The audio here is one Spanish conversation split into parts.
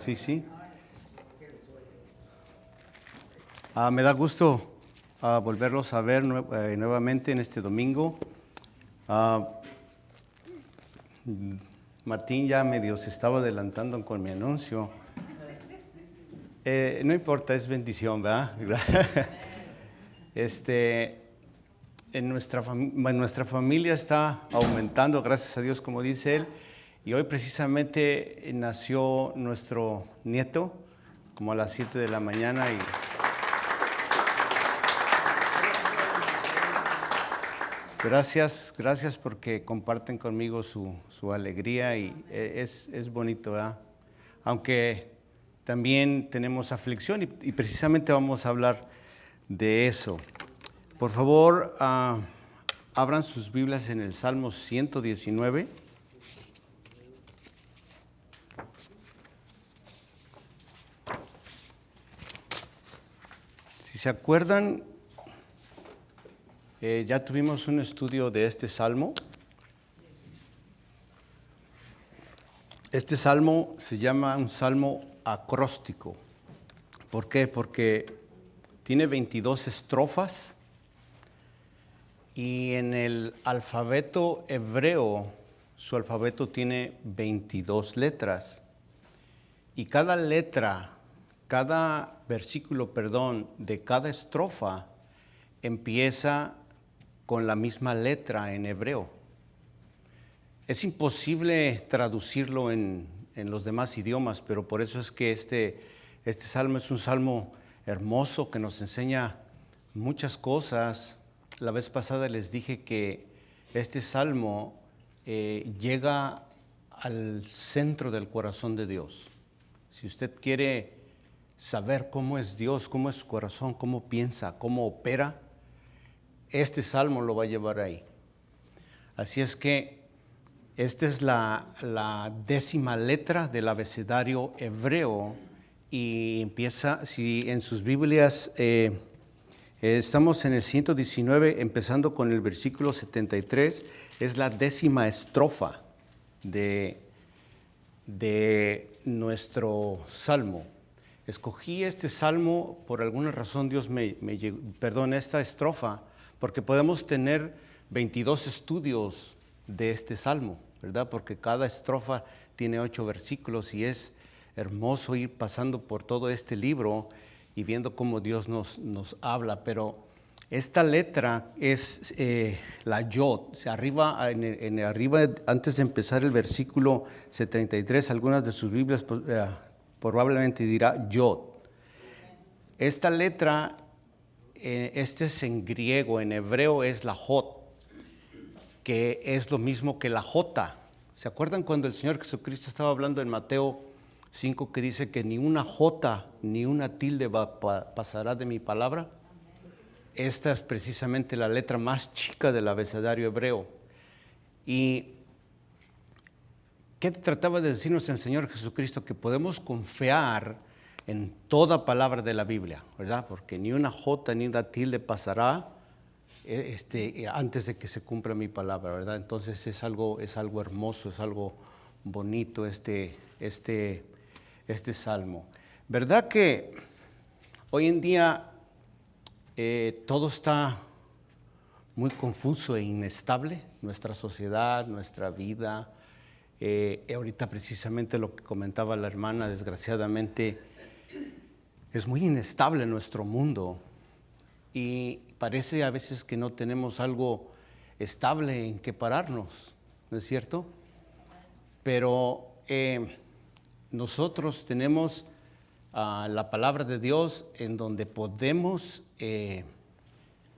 Sí, sí. Me da gusto volverlos a ver nuevamente en este domingo. Martín ya medio se estaba adelantando con mi anuncio. No importa, es bendición, ¿verdad? Nuestra familia está aumentando, gracias a Dios, como dice él. Y hoy precisamente nació nuestro nieto, como a las 7 de la mañana. Gracias porque comparten conmigo su alegría y es bonito, ¿verdad? Aunque también tenemos aflicción y precisamente vamos a hablar de eso. Por favor, abran sus Biblias en el Salmo 119. Si se acuerdan, ya tuvimos un estudio de este salmo. Este salmo se llama un salmo acróstico. ¿Por qué? Porque tiene 22 estrofas y en el alfabeto hebreo, su alfabeto tiene 22 letras. Y cada versículo, de cada estrofa empieza con la misma letra en hebreo. Es imposible traducirlo en los demás idiomas, pero por eso es que este salmo es un salmo hermoso que nos enseña muchas cosas. La vez pasada les dije que este salmo llega al centro del corazón de Dios. Si usted quiere saber cómo es Dios, cómo es su corazón, cómo piensa, cómo opera, este salmo lo va a llevar ahí. Así es que esta es la 10ª letra del abecedario hebreo y empieza, si en sus Biblias estamos en el 119, empezando con el versículo 73, es la 10ª estrofa de nuestro salmo. Escogí este salmo, por alguna razón Dios esta estrofa, porque podemos tener 22 estudios de este salmo, ¿verdad? Porque cada estrofa tiene 8 versículos y es hermoso ir pasando por todo este libro y viendo cómo Dios nos habla. Pero esta letra es la yod. Arriba, antes de empezar el versículo 73, algunas de sus Biblias probablemente dirá yod. Esta letra, este es en griego, en hebreo es la jot, que es lo mismo que la jota. ¿Se acuerdan cuando el Señor Jesucristo estaba hablando en Mateo 5 que dice que ni una jota ni una tilde pasará de mi palabra? Esta es precisamente la letra más chica del abecedario hebreo. ¿Y qué trataba de decirnos el Señor Jesucristo? Que podemos confiar en toda palabra de la Biblia, ¿verdad? Porque ni una jota ni una tilde pasará antes de que se cumpla mi palabra, ¿verdad? Entonces es algo hermoso, es algo bonito este salmo. ¿Verdad que hoy en día todo está muy confuso e inestable? Nuestra sociedad, nuestra vida. Ahorita precisamente lo que comentaba la hermana, desgraciadamente es muy inestable nuestro mundo y parece a veces que no tenemos algo estable en que pararnos, ¿no es cierto? Pero nosotros tenemos la palabra de Dios en donde podemos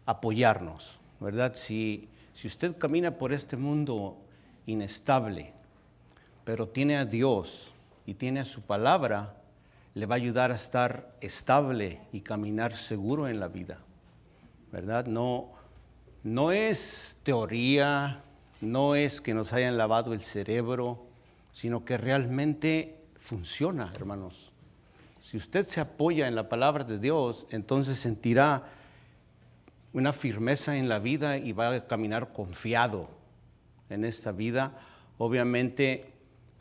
apoyarnos, ¿verdad? Si usted camina por este mundo inestable, pero tiene a Dios y tiene a su palabra, le va a ayudar a estar estable y caminar seguro en la vida, ¿verdad? No es teoría, no es que nos hayan lavado el cerebro, sino que realmente funciona, hermanos. Si usted se apoya en la palabra de Dios, entonces sentirá una firmeza en la vida y va a caminar confiado en esta vida. Obviamente,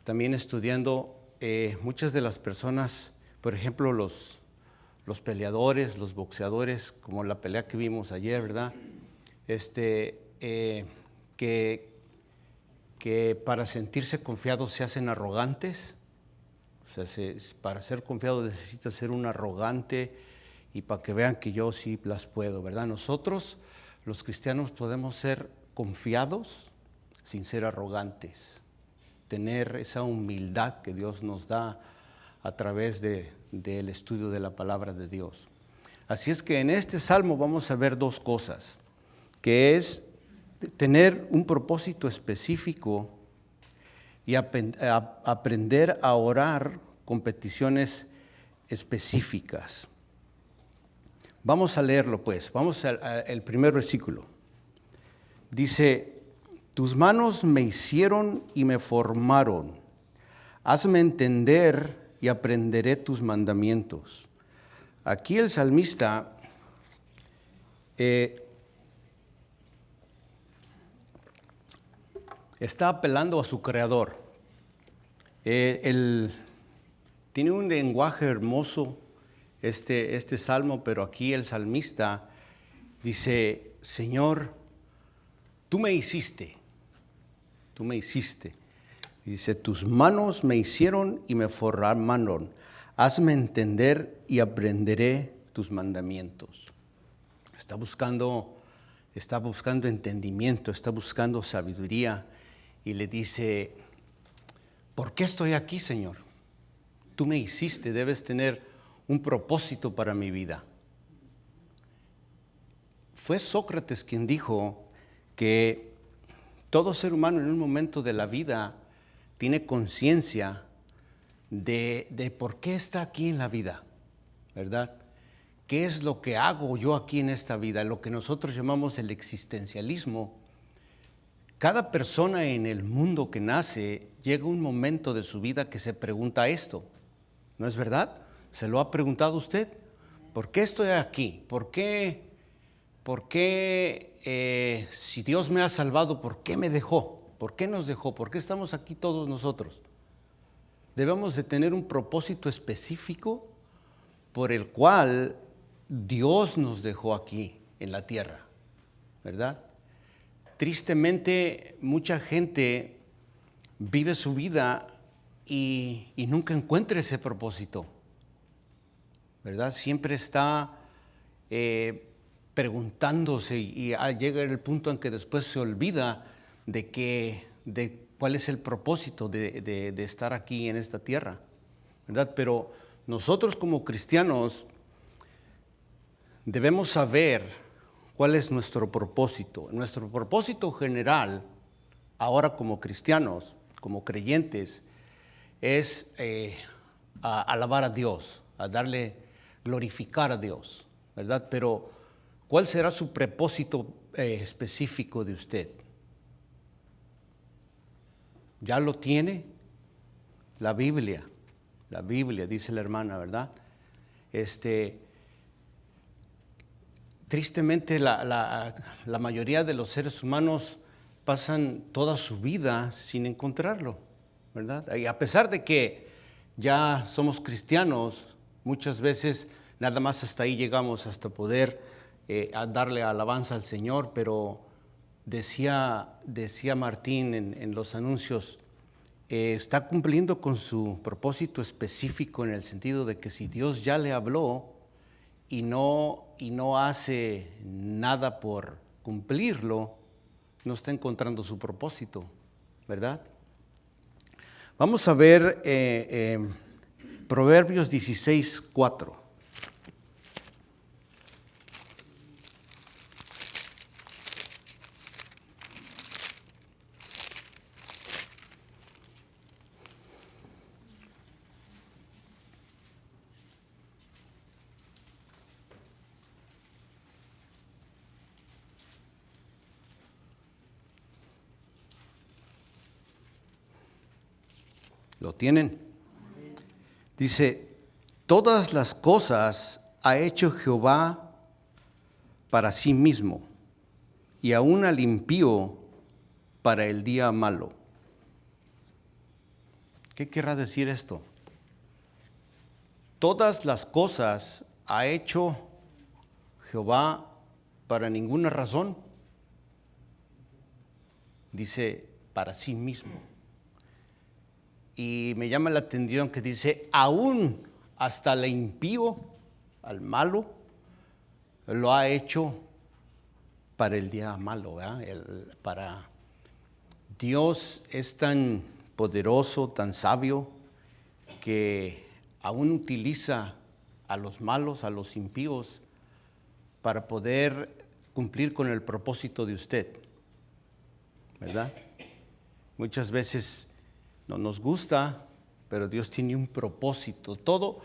también estudiando muchas de las personas, por ejemplo, los peleadores, los boxeadores, como la pelea que vimos ayer, ¿verdad? Que para sentirse confiados se hacen arrogantes. O sea, para ser confiado necesita ser un arrogante y para que vean que yo sí las puedo, ¿verdad? Nosotros, los cristianos, podemos ser confiados sin ser arrogantes, tener esa humildad que Dios nos da a través del estudio de la palabra de Dios. Así es que en este salmo vamos a ver dos cosas, que es tener un propósito específico y aprender a orar con peticiones específicas. Vamos a leerlo pues, vamos al primer versículo. Dice, tus manos me hicieron y me formaron, hazme entender y aprenderé tus mandamientos. Aquí el salmista está apelando a su creador. Tiene un lenguaje hermoso este salmo, pero aquí el salmista dice, Señor, tú me hiciste. Dice, tus manos me hicieron y me formaron. Hazme entender y aprenderé tus mandamientos. Está buscando entendimiento, está buscando sabiduría y le dice, ¿por qué estoy aquí, Señor? Tú me hiciste, debes tener un propósito para mi vida. Fue Sócrates quien dijo que todo ser humano en un momento de la vida tiene conciencia de por qué está aquí en la vida, ¿verdad? ¿Qué es lo que hago yo aquí en esta vida? Lo que nosotros llamamos el existencialismo. Cada persona en el mundo que nace llega un momento de su vida que se pregunta esto, ¿no es verdad? ¿Se lo ha preguntado usted? ¿Por qué estoy aquí? ¿Por qué si Dios me ha salvado, por qué me dejó? ¿Por qué nos dejó? ¿Por qué estamos aquí todos nosotros? Debemos de tener un propósito específico por el cual Dios nos dejó aquí en la tierra, ¿verdad? Tristemente, mucha gente vive su vida y nunca encuentra ese propósito, ¿verdad? Siempre está preguntándose y llega el punto en que después se olvida de cuál es el propósito de estar aquí en esta tierra, ¿verdad? Pero nosotros como cristianos debemos saber cuál es nuestro propósito. Nuestro propósito general, ahora como cristianos, como creyentes, es alabar a Dios, a glorificar a Dios, ¿verdad? Pero, ¿cuál será su propósito específico de usted? ¿Ya lo tiene? La Biblia, dice la hermana, ¿verdad? Tristemente, la mayoría de los seres humanos pasan toda su vida sin encontrarlo, ¿verdad? Y a pesar de que ya somos cristianos, muchas veces nada más hasta ahí llegamos, hasta poder darle alabanza al Señor, pero decía Martín en los anuncios, está cumpliendo con su propósito específico en el sentido de que si Dios ya le habló y no hace nada por cumplirlo, no está encontrando su propósito, ¿verdad? Vamos a ver Proverbios 16:4. ¿Lo tienen? Dice, todas las cosas ha hecho Jehová para sí mismo, y aún al impío para el día malo. ¿Qué querrá decir esto? todas las cosas ha hecho Jehová para ninguna razón. Dice, para sí mismo. Y me llama la atención que dice, aún hasta el impío, al malo, lo ha hecho para el día malo, ¿verdad? Para Dios es tan poderoso, tan sabio, que aún utiliza a los malos, a los impíos, para poder cumplir con el propósito de usted, ¿verdad? Muchas veces no nos gusta, pero Dios tiene un propósito. Todo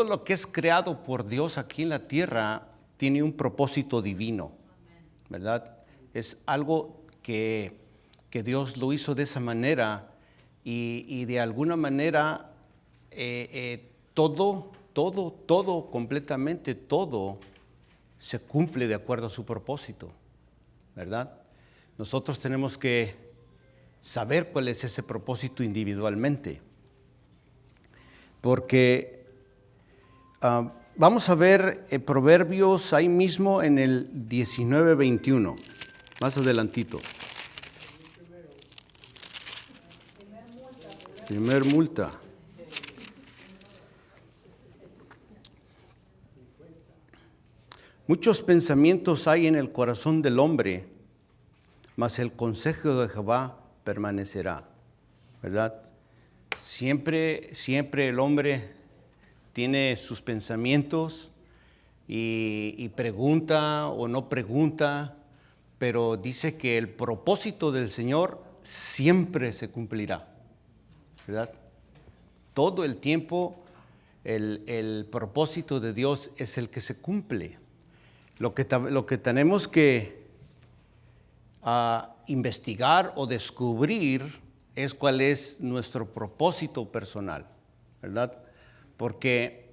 lo que es creado por Dios aquí en la tierra tiene un propósito divino, ¿verdad? Es algo que Dios lo hizo de esa manera y de alguna manera todo, completamente todo se cumple de acuerdo a su propósito, ¿verdad? Nosotros tenemos que saber cuál es ese propósito individualmente, porque vamos a ver Proverbios ahí mismo en el 19:21, más adelantito. Primer multa. Muchos pensamientos hay en el corazón del hombre, mas el consejo de Jehová permanecerá, ¿verdad? Siempre el hombre tiene sus pensamientos y pregunta o no pregunta, pero dice que el propósito del Señor siempre se cumplirá, ¿verdad? Todo el tiempo el propósito de Dios es el que se cumple. Lo que tenemos que investigar o descubrir es cuál es nuestro propósito personal, ¿verdad? Porque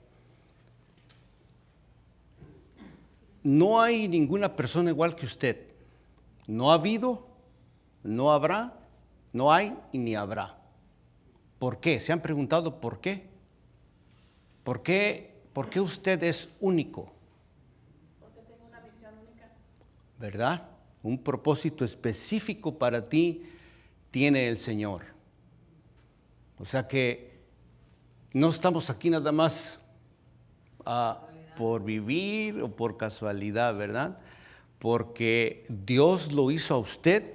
no hay ninguna persona igual que usted. No ha habido, no habrá, no hay y ni habrá. ¿Por qué? ¿Se han preguntado por qué? ¿Por qué usted es único? Porque tengo una visión única. ¿Verdad? Un propósito específico para ti tiene el Señor. O sea que no estamos aquí nada más por vivir o por casualidad, ¿verdad? Porque Dios lo hizo a usted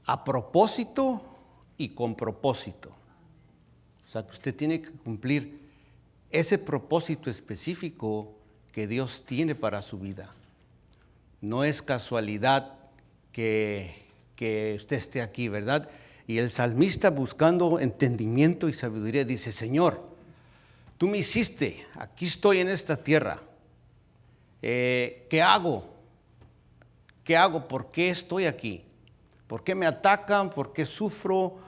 a propósito y con propósito. O sea que usted tiene que cumplir ese propósito específico que Dios tiene para su vida. No es casualidad que usted esté aquí, ¿verdad? Y el salmista, buscando entendimiento y sabiduría, dice, Señor, tú me hiciste, aquí estoy en esta tierra. ¿Qué hago? ¿Qué hago? ¿Por qué estoy aquí? ¿Por qué me atacan? ¿Por qué sufro?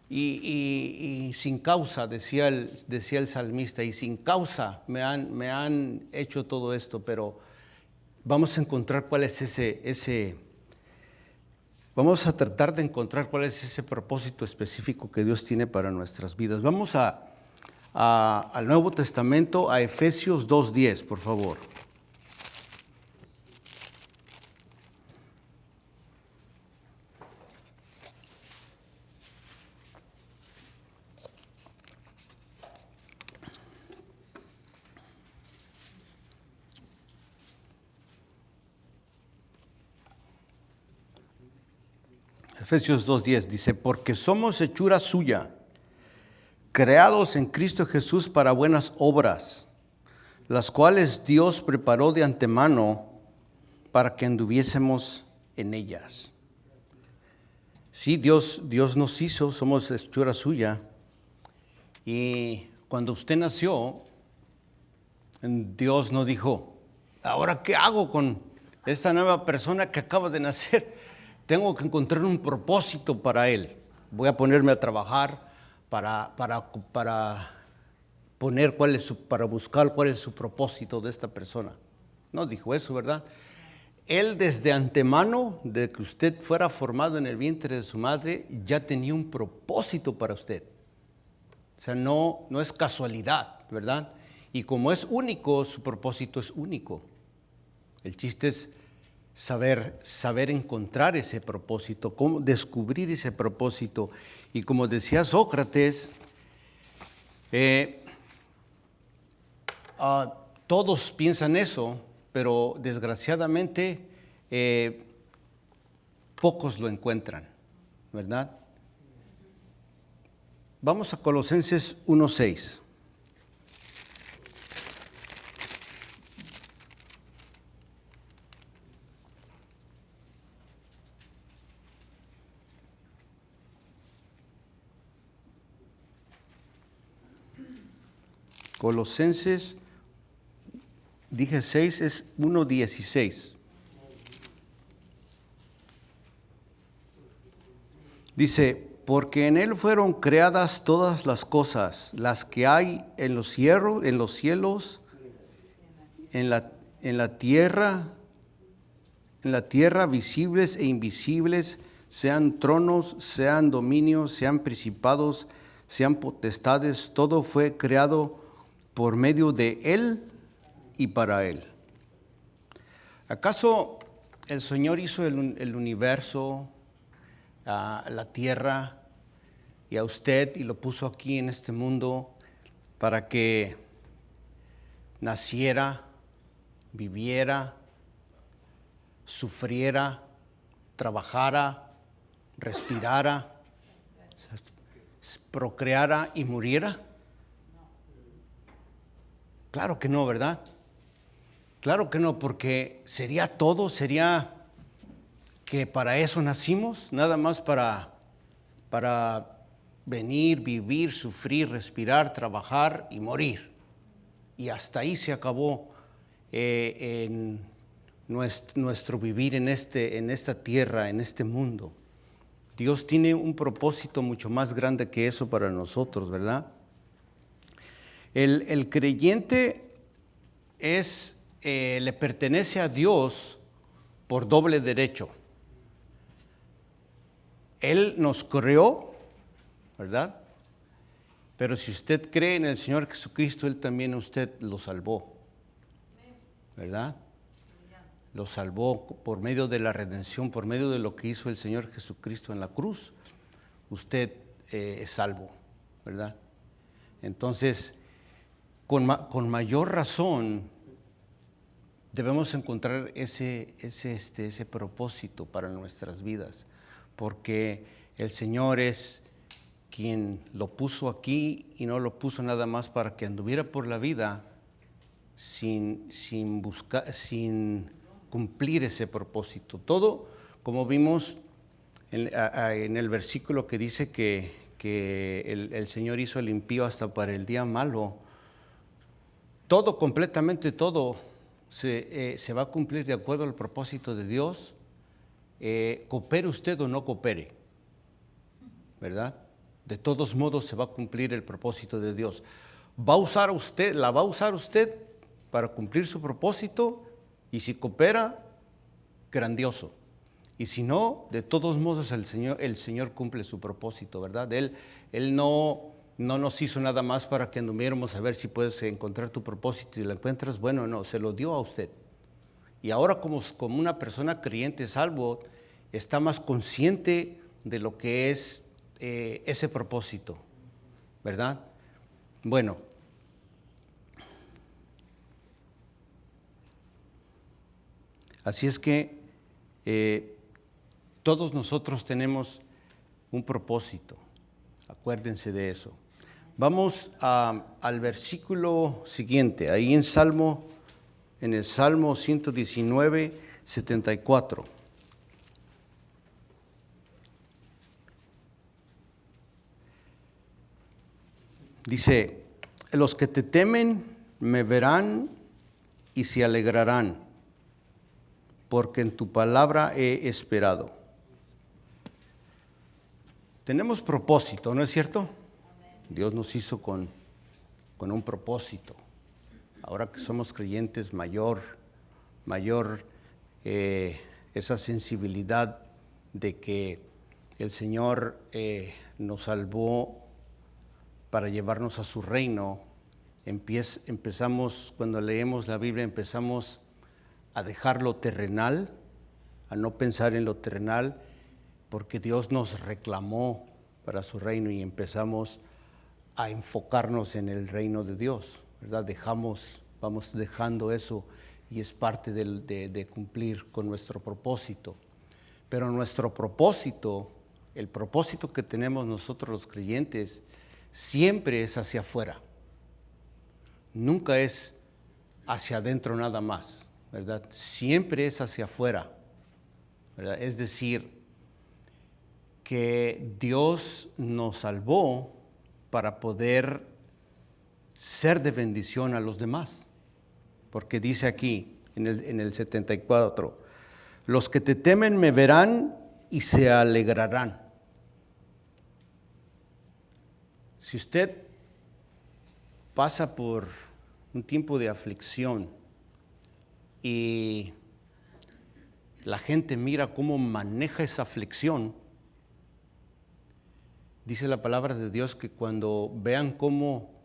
Y sin causa, decía el salmista, y sin causa me han hecho todo esto, pero vamos a encontrar cuál es vamos a tratar de encontrar cuál es ese propósito específico que Dios tiene para nuestras vidas. Vamos al Nuevo Testamento, a Efesios 2:10, por favor. Efesios 2:10 dice, porque somos hechura suya, creados en Cristo Jesús para buenas obras, las cuales Dios preparó de antemano para que anduviésemos en ellas. Sí, Dios nos hizo, somos hechura suya, y cuando usted nació, Dios no dijo, ¿ahora qué hago con esta nueva persona que acaba de nacer? Tengo que encontrar un propósito para él. Voy a ponerme a trabajar para buscar cuál es su propósito de esta persona. No dijo eso, ¿verdad? Él desde antemano, de que usted fuera formado en el vientre de su madre, ya tenía un propósito para usted. O sea, no es casualidad, ¿verdad? Y como es único, su propósito es único. El chiste es saber encontrar ese propósito, cómo descubrir ese propósito. Y como decía Sócrates, todos piensan eso, pero desgraciadamente pocos lo encuentran, ¿verdad? Vamos a Colosenses 1:6. Colosenses, dije 6, es 1:16. Dice, porque en Él fueron creadas todas las cosas, las que hay en los cielos, en la tierra, visibles e invisibles, sean tronos, sean dominios, sean principados, sean potestades, todo fue creado por medio de Él y para Él. ¿Acaso el Señor hizo el universo, la tierra y a usted y lo puso aquí en este mundo para que naciera, viviera, sufriera, trabajara, respirara, procreara y muriera? Claro que no, ¿verdad? Claro que no, porque sería que para eso nacimos, nada más para venir, vivir, sufrir, respirar, trabajar y morir. Y hasta ahí se acabó en nuestro vivir en esta tierra, en este mundo. Dios tiene un propósito mucho más grande que eso para nosotros, ¿verdad? El creyente le pertenece a Dios por doble derecho. Él nos creó, ¿verdad? Pero si usted cree en el Señor Jesucristo, Él también a usted lo salvó, ¿verdad? Lo salvó por medio de la redención, por medio de lo que hizo el Señor Jesucristo en la cruz. Usted es salvo, ¿verdad? Entonces, con mayor razón, debemos encontrar ese propósito para nuestras vidas, porque el Señor es quien lo puso aquí y no lo puso nada más para que anduviera por la vida sin cumplir ese propósito. Todo, como vimos en el versículo que dice que el Señor hizo el impío hasta para el día malo, todo, completamente todo, se va a cumplir de acuerdo al propósito de Dios, coopere usted o no coopere, ¿verdad? De todos modos se va a cumplir el propósito de Dios. La va a usar usted para cumplir su propósito, y si coopera, grandioso. Y si no, de todos modos el Señor cumple su propósito, ¿verdad? Él no nos hizo nada más para que anduviéramos a ver si puedes encontrar tu propósito y lo encuentras. Bueno, no, se lo dio a usted. Y ahora como una persona creyente salvo, está más consciente de lo que es ese propósito, ¿verdad? Bueno, así es que todos nosotros tenemos un propósito, acuérdense de eso. Vamos al versículo siguiente, ahí en el Salmo 119, 74. Dice, los que te temen me verán y se alegrarán, porque en tu palabra he esperado. Tenemos propósito, ¿no es cierto? Dios nos hizo con un propósito. Ahora que somos creyentes, mayor esa sensibilidad de que el Señor nos salvó para llevarnos a su reino. Empezamos, cuando leemos la Biblia, empezamos a dejar lo terrenal, a no pensar en lo terrenal, porque Dios nos reclamó para su reino y empezamos a enfocarnos en el reino de Dios, ¿verdad? Vamos dejando eso y es parte de cumplir con nuestro propósito. Pero nuestro propósito, el propósito que tenemos nosotros los creyentes, siempre es hacia afuera. Nunca es hacia adentro nada más, ¿verdad? Siempre es hacia afuera, ¿verdad? Es decir, que Dios nos salvó para poder ser de bendición a los demás. Porque dice aquí, en el 74, los que te temen me verán y se alegrarán. Si usted pasa por un tiempo de aflicción y la gente mira cómo maneja esa aflicción, dice la palabra de Dios que cuando vean cómo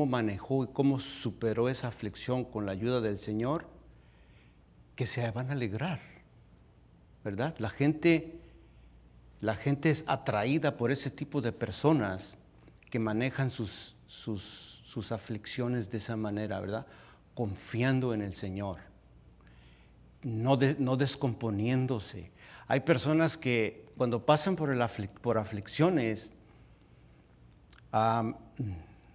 manejó y cómo superó esa aflicción con la ayuda del Señor, que se van a alegrar, ¿verdad? La gente es atraída por ese tipo de personas que manejan sus aflicciones de esa manera, ¿verdad? Confiando en el Señor, no descomponiéndose. Hay personas que cuando pasan por aflicciones,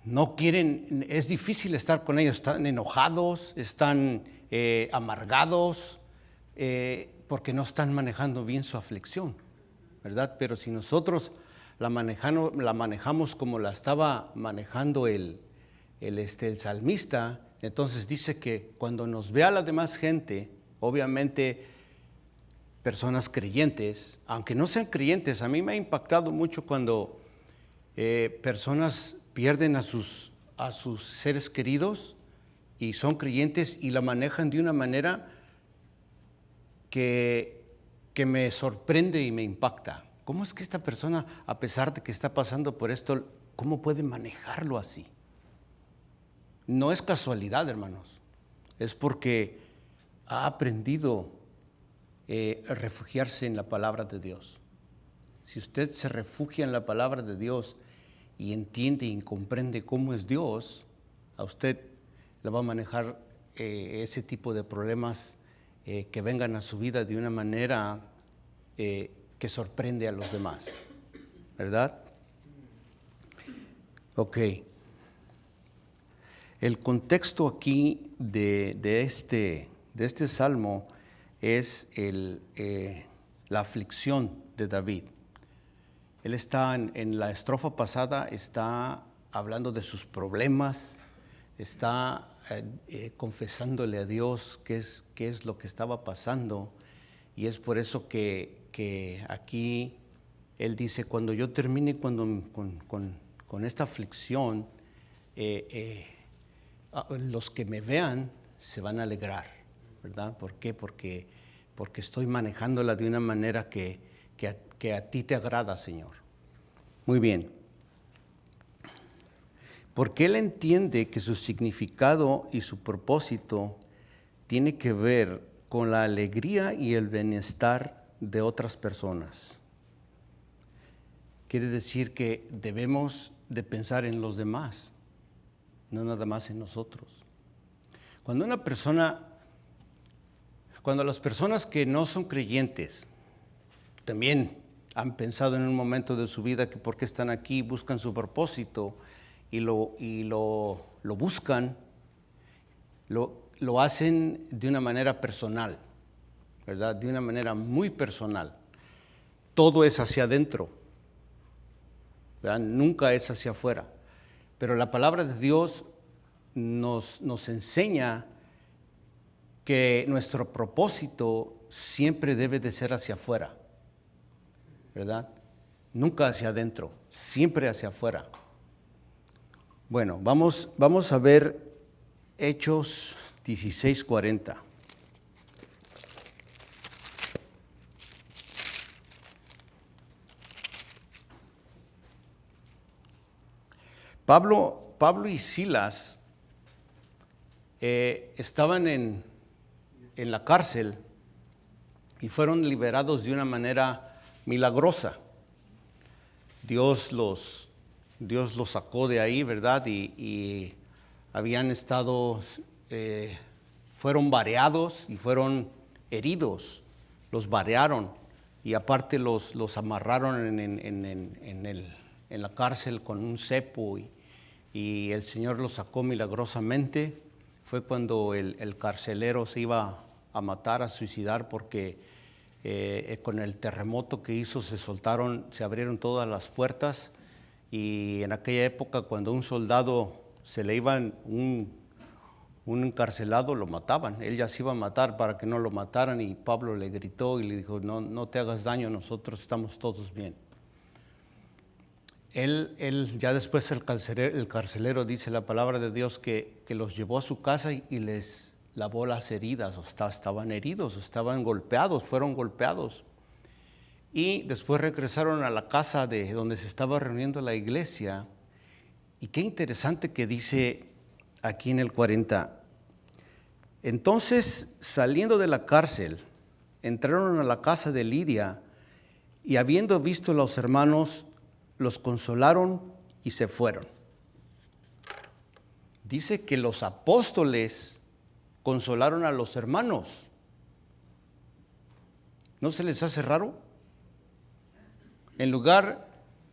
no quieren, es difícil estar con ellos, están enojados, están amargados, porque no están manejando bien su aflicción, ¿verdad? Pero si nosotros la manejamos como la estaba manejando el salmista, entonces dice que cuando nos vea la demás gente, obviamente personas creyentes, aunque no sean creyentes, a mí me ha impactado mucho cuando personas pierden a sus seres queridos y son creyentes y la manejan de una manera que me sorprende y me impacta. ¿Cómo es que esta persona, a pesar de que está pasando por esto, cómo puede manejarlo así? No es casualidad, hermanos. Es porque ha aprendido a refugiarse en la palabra de Dios. Si usted se refugia en la palabra de Dios y entiende y comprende cómo es Dios, a usted le va a manejar ese tipo de problemas que vengan a su vida de una manera que sorprende a los demás, ¿verdad? Ok. El contexto aquí de este salmo es la aflicción de David. Él está en la estrofa pasada, está hablando de sus problemas, está confesándole a Dios qué es lo que estaba pasando, y es por eso que aquí él dice, cuando yo termine con esta aflicción, los que me vean se van a alegrar, ¿verdad? ¿Por qué? Porque estoy manejándola de una manera que a ti te agrada, Señor. Muy bien. Porque él entiende que su significado y su propósito tiene que ver con la alegría y el bienestar de otras personas. Quiere decir que debemos de pensar en los demás, no nada más en nosotros. Cuando las personas que no son creyentes también han pensado en un momento de su vida que por qué están aquí, buscan su propósito y lo buscan, lo hacen de una manera personal, ¿verdad? De una manera muy personal. Todo es hacia adentro, ¿verdad? Nunca es hacia afuera. Pero la palabra de Dios nos enseña que nuestro propósito siempre debe de ser hacia afuera, ¿verdad? Nunca hacia adentro, siempre hacia afuera. Bueno, vamos a ver Hechos 16:40. Pablo y Silas estaban en la cárcel y fueron liberados de una manera milagrosa. Dios los sacó de ahí, ¿verdad? Y habían estado, fueron vareados y fueron heridos. Los varearon y aparte los amarraron en la cárcel con un cepo y el Señor los sacó milagrosamente. Fue cuando el carcelero se iba a matar, a suicidar, porque con el terremoto que hizo se abrieron todas las puertas, y en aquella época cuando a un soldado se le iba un encarcelado, lo mataban. Él ya se iba a matar para que no lo mataran, y Pablo le gritó y le dijo: no te hagas daño, nosotros estamos todos bien. Él ya después el carcelero dice la palabra de Dios que los llevó a su casa y les lavó las heridas. Estaban heridos, estaban golpeados, fueron golpeados. Y después regresaron a la casa de donde se estaba reuniendo la iglesia. Y qué interesante que dice aquí en el 40. Entonces, saliendo de la cárcel, entraron a la casa de Lidia y habiendo visto a los hermanos, los consolaron y se fueron. Dice que los apóstoles consolaron a los hermanos. ¿No se les hace raro? En lugar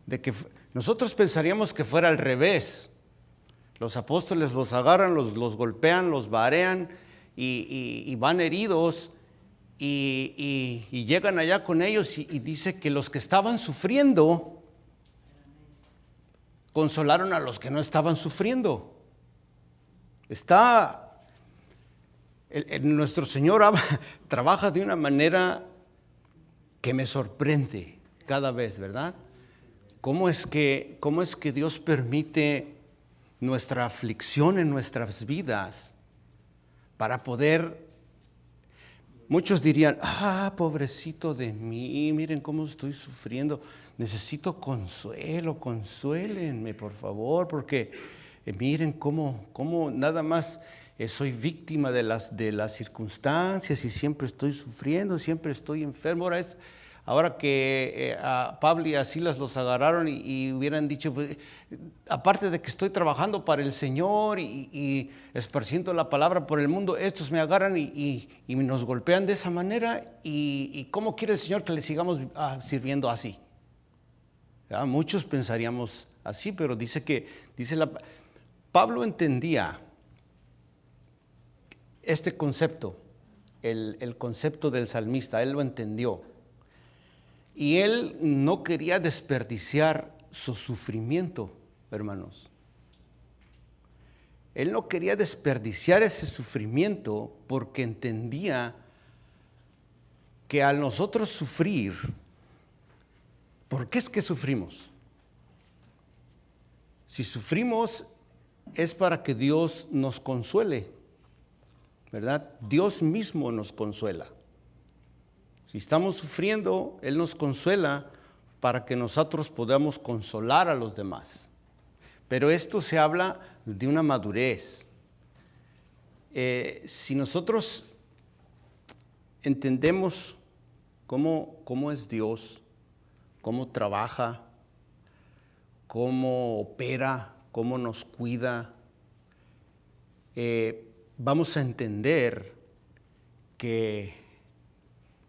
de que nosotros pensaríamos que fuera al revés. Los apóstoles los agarran, los golpean, los varean y van heridos y llegan allá con ellos y dice que los que estaban sufriendo consolaron a los que no estaban sufriendo. Nuestro Señor trabaja de una manera que me sorprende cada vez, ¿verdad? ¿Cómo es que Dios permite nuestra aflicción en nuestras vidas para poder? Muchos dirían: pobrecito de mí, miren cómo estoy sufriendo, necesito consuelo, consuélenme por favor, porque miren cómo nada más soy víctima de las circunstancias y siempre estoy sufriendo, siempre estoy enfermo. Ahora que a Pablo y a Silas los agarraron y hubieran dicho: pues, aparte de que estoy trabajando para el Señor y esparciendo la palabra por el mundo, estos me agarran y nos golpean de esa manera, y ¿cómo quiere el Señor que le sigamos sirviendo así? ¿Ya? Muchos pensaríamos así, pero Pablo entendía este concepto, el concepto del salmista. Él lo entendió. Y él no quería desperdiciar su sufrimiento, hermanos. Él no quería desperdiciar ese sufrimiento porque entendía que al nosotros sufrir, ¿por qué es que sufrimos? Si sufrimos es para que Dios nos consuele, ¿verdad? Dios mismo nos consuela. Si estamos sufriendo, Él nos consuela para que nosotros podamos consolar a los demás. Pero esto se habla de una madurez. Si nosotros entendemos cómo es Dios, cómo trabaja, cómo opera, cómo nos cuida, vamos a entender que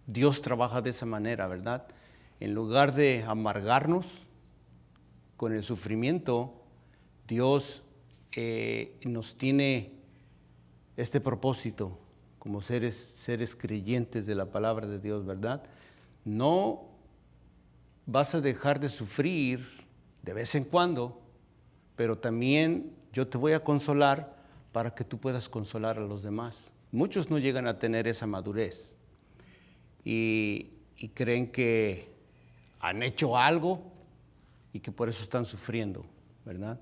Dios trabaja de esa manera, ¿verdad? En lugar de amargarnos con el sufrimiento, Dios nos tiene este propósito como seres creyentes de la palabra de Dios, ¿verdad? No vas a dejar de sufrir de vez en cuando, pero también yo te voy a consolar para que tú puedas consolar a los demás. Muchos no llegan a tener esa madurez. Y creen que han hecho algo y que por eso están sufriendo, ¿verdad?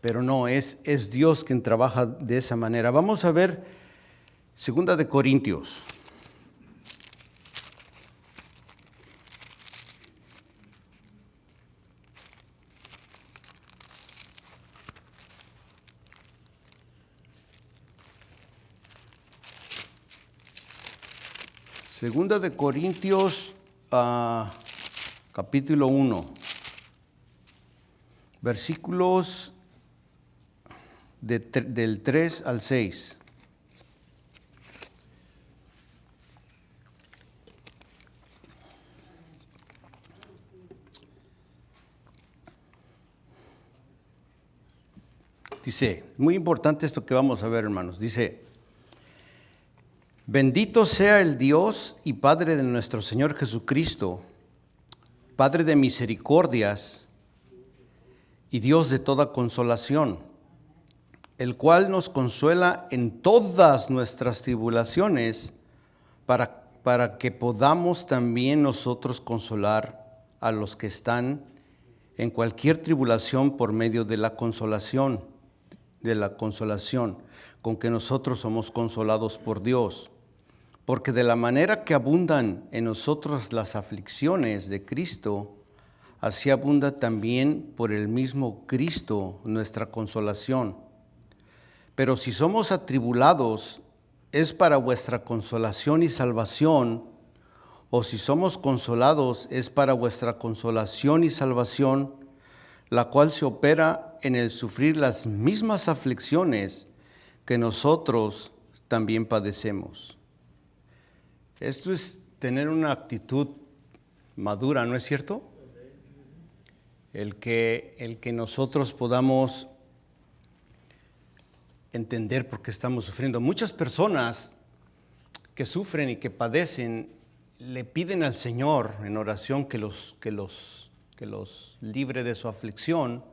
Pero no, es Dios quien trabaja de esa manera. Vamos a ver 2 de Corintios. Segunda de Corintios, capítulo 1, versículos del 3 al 6. Dice, muy importante esto que vamos a ver, hermanos. Dice, bendito sea el Dios y Padre de nuestro Señor Jesucristo, Padre de misericordias y Dios de toda consolación, el cual nos consuela en todas nuestras tribulaciones, para que podamos también nosotros consolar a los que están en cualquier tribulación por medio de la consolación con que nosotros somos consolados por Dios. Porque de la manera que abundan en nosotros las aflicciones de Cristo, así abunda también por el mismo Cristo nuestra consolación. Pero si somos atribulados, es para vuestra consolación y salvación, o si somos consolados, es para vuestra consolación y salvación, la cual se opera en el sufrir las mismas aflicciones que nosotros también padecemos. Esto es tener una actitud madura, ¿no es cierto? El que nosotros podamos entender por qué estamos sufriendo. Muchas personas que sufren y que padecen le piden al Señor en oración que los libre de su aflicción,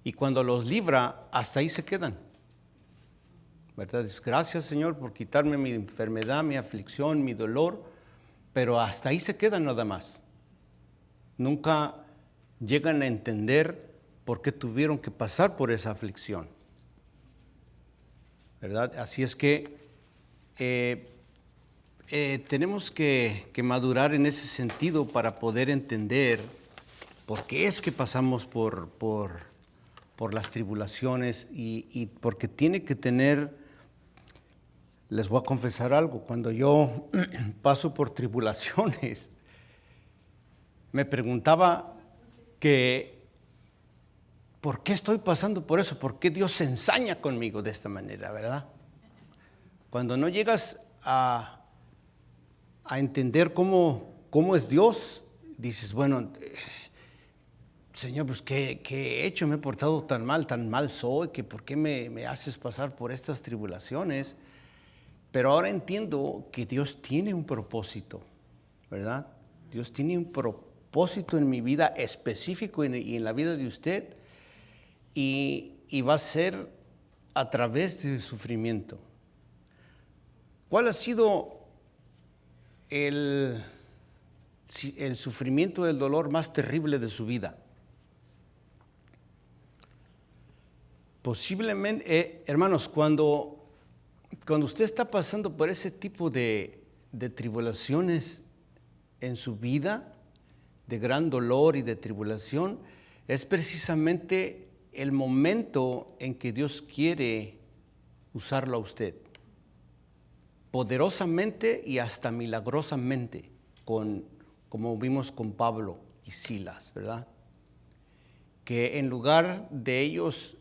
y cuando los libra, hasta ahí se quedan, ¿verdad? Gracias, Señor, por quitarme mi enfermedad, mi aflicción, mi dolor, pero hasta ahí se quedan nada más. Nunca llegan a entender por qué tuvieron que pasar por esa aflicción, ¿verdad? Así es que tenemos que madurar en ese sentido para poder entender por qué es que pasamos por las tribulaciones, y porque tiene que tener, les voy a confesar algo, cuando yo paso por tribulaciones, me preguntaba que ¿por qué estoy pasando por eso? ¿Por qué Dios se ensaña conmigo de esta manera, verdad? Cuando no llegas a entender cómo es Dios, dices, bueno, Señor, pues ¿qué he hecho? Me he portado tan mal soy, que ¿por qué me haces pasar por estas tribulaciones? Pero ahora entiendo que Dios tiene un propósito, ¿verdad? Dios tiene un propósito en mi vida específico y en la vida de usted, y va a ser a través del sufrimiento. ¿Cuál ha sido el sufrimiento, el dolor más terrible de su vida? Posiblemente, hermanos, cuando usted está pasando por ese tipo de tribulaciones en su vida, de gran dolor y de tribulación, es precisamente el momento en que Dios quiere usarlo a usted, poderosamente y hasta milagrosamente, como vimos con Pablo y Silas, ¿verdad? Que en lugar de ellos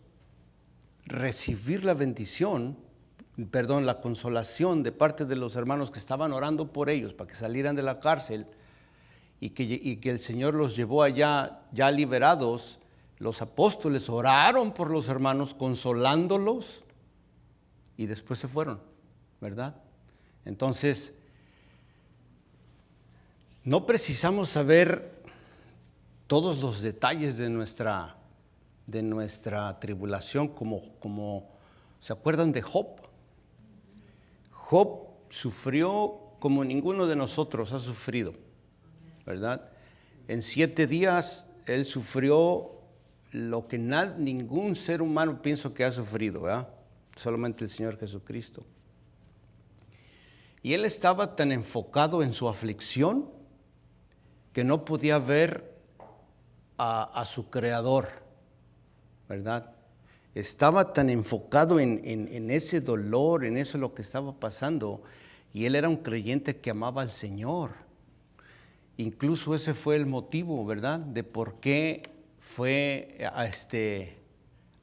recibir la consolación de parte de los hermanos que estaban orando por ellos para que salieran de la cárcel, y que el Señor los llevó allá ya liberados, los apóstoles oraron por los hermanos consolándolos y después se fueron, ¿verdad? Entonces, no precisamos saber todos los detalles de nuestra tribulación, como ¿se acuerdan de Job? Job sufrió como ninguno de nosotros ha sufrido, ¿verdad? En 7 días él sufrió lo que ningún ser humano pienso que ha sufrido, ¿verdad? Solamente el Señor Jesucristo. Y él estaba tan enfocado en su aflicción que no podía ver a su Creador, ¿verdad? Estaba tan enfocado en ese dolor, en eso lo que estaba pasando, Y él era un creyente que amaba al Señor. Incluso ese fue el motivo, ¿verdad?, de por qué fue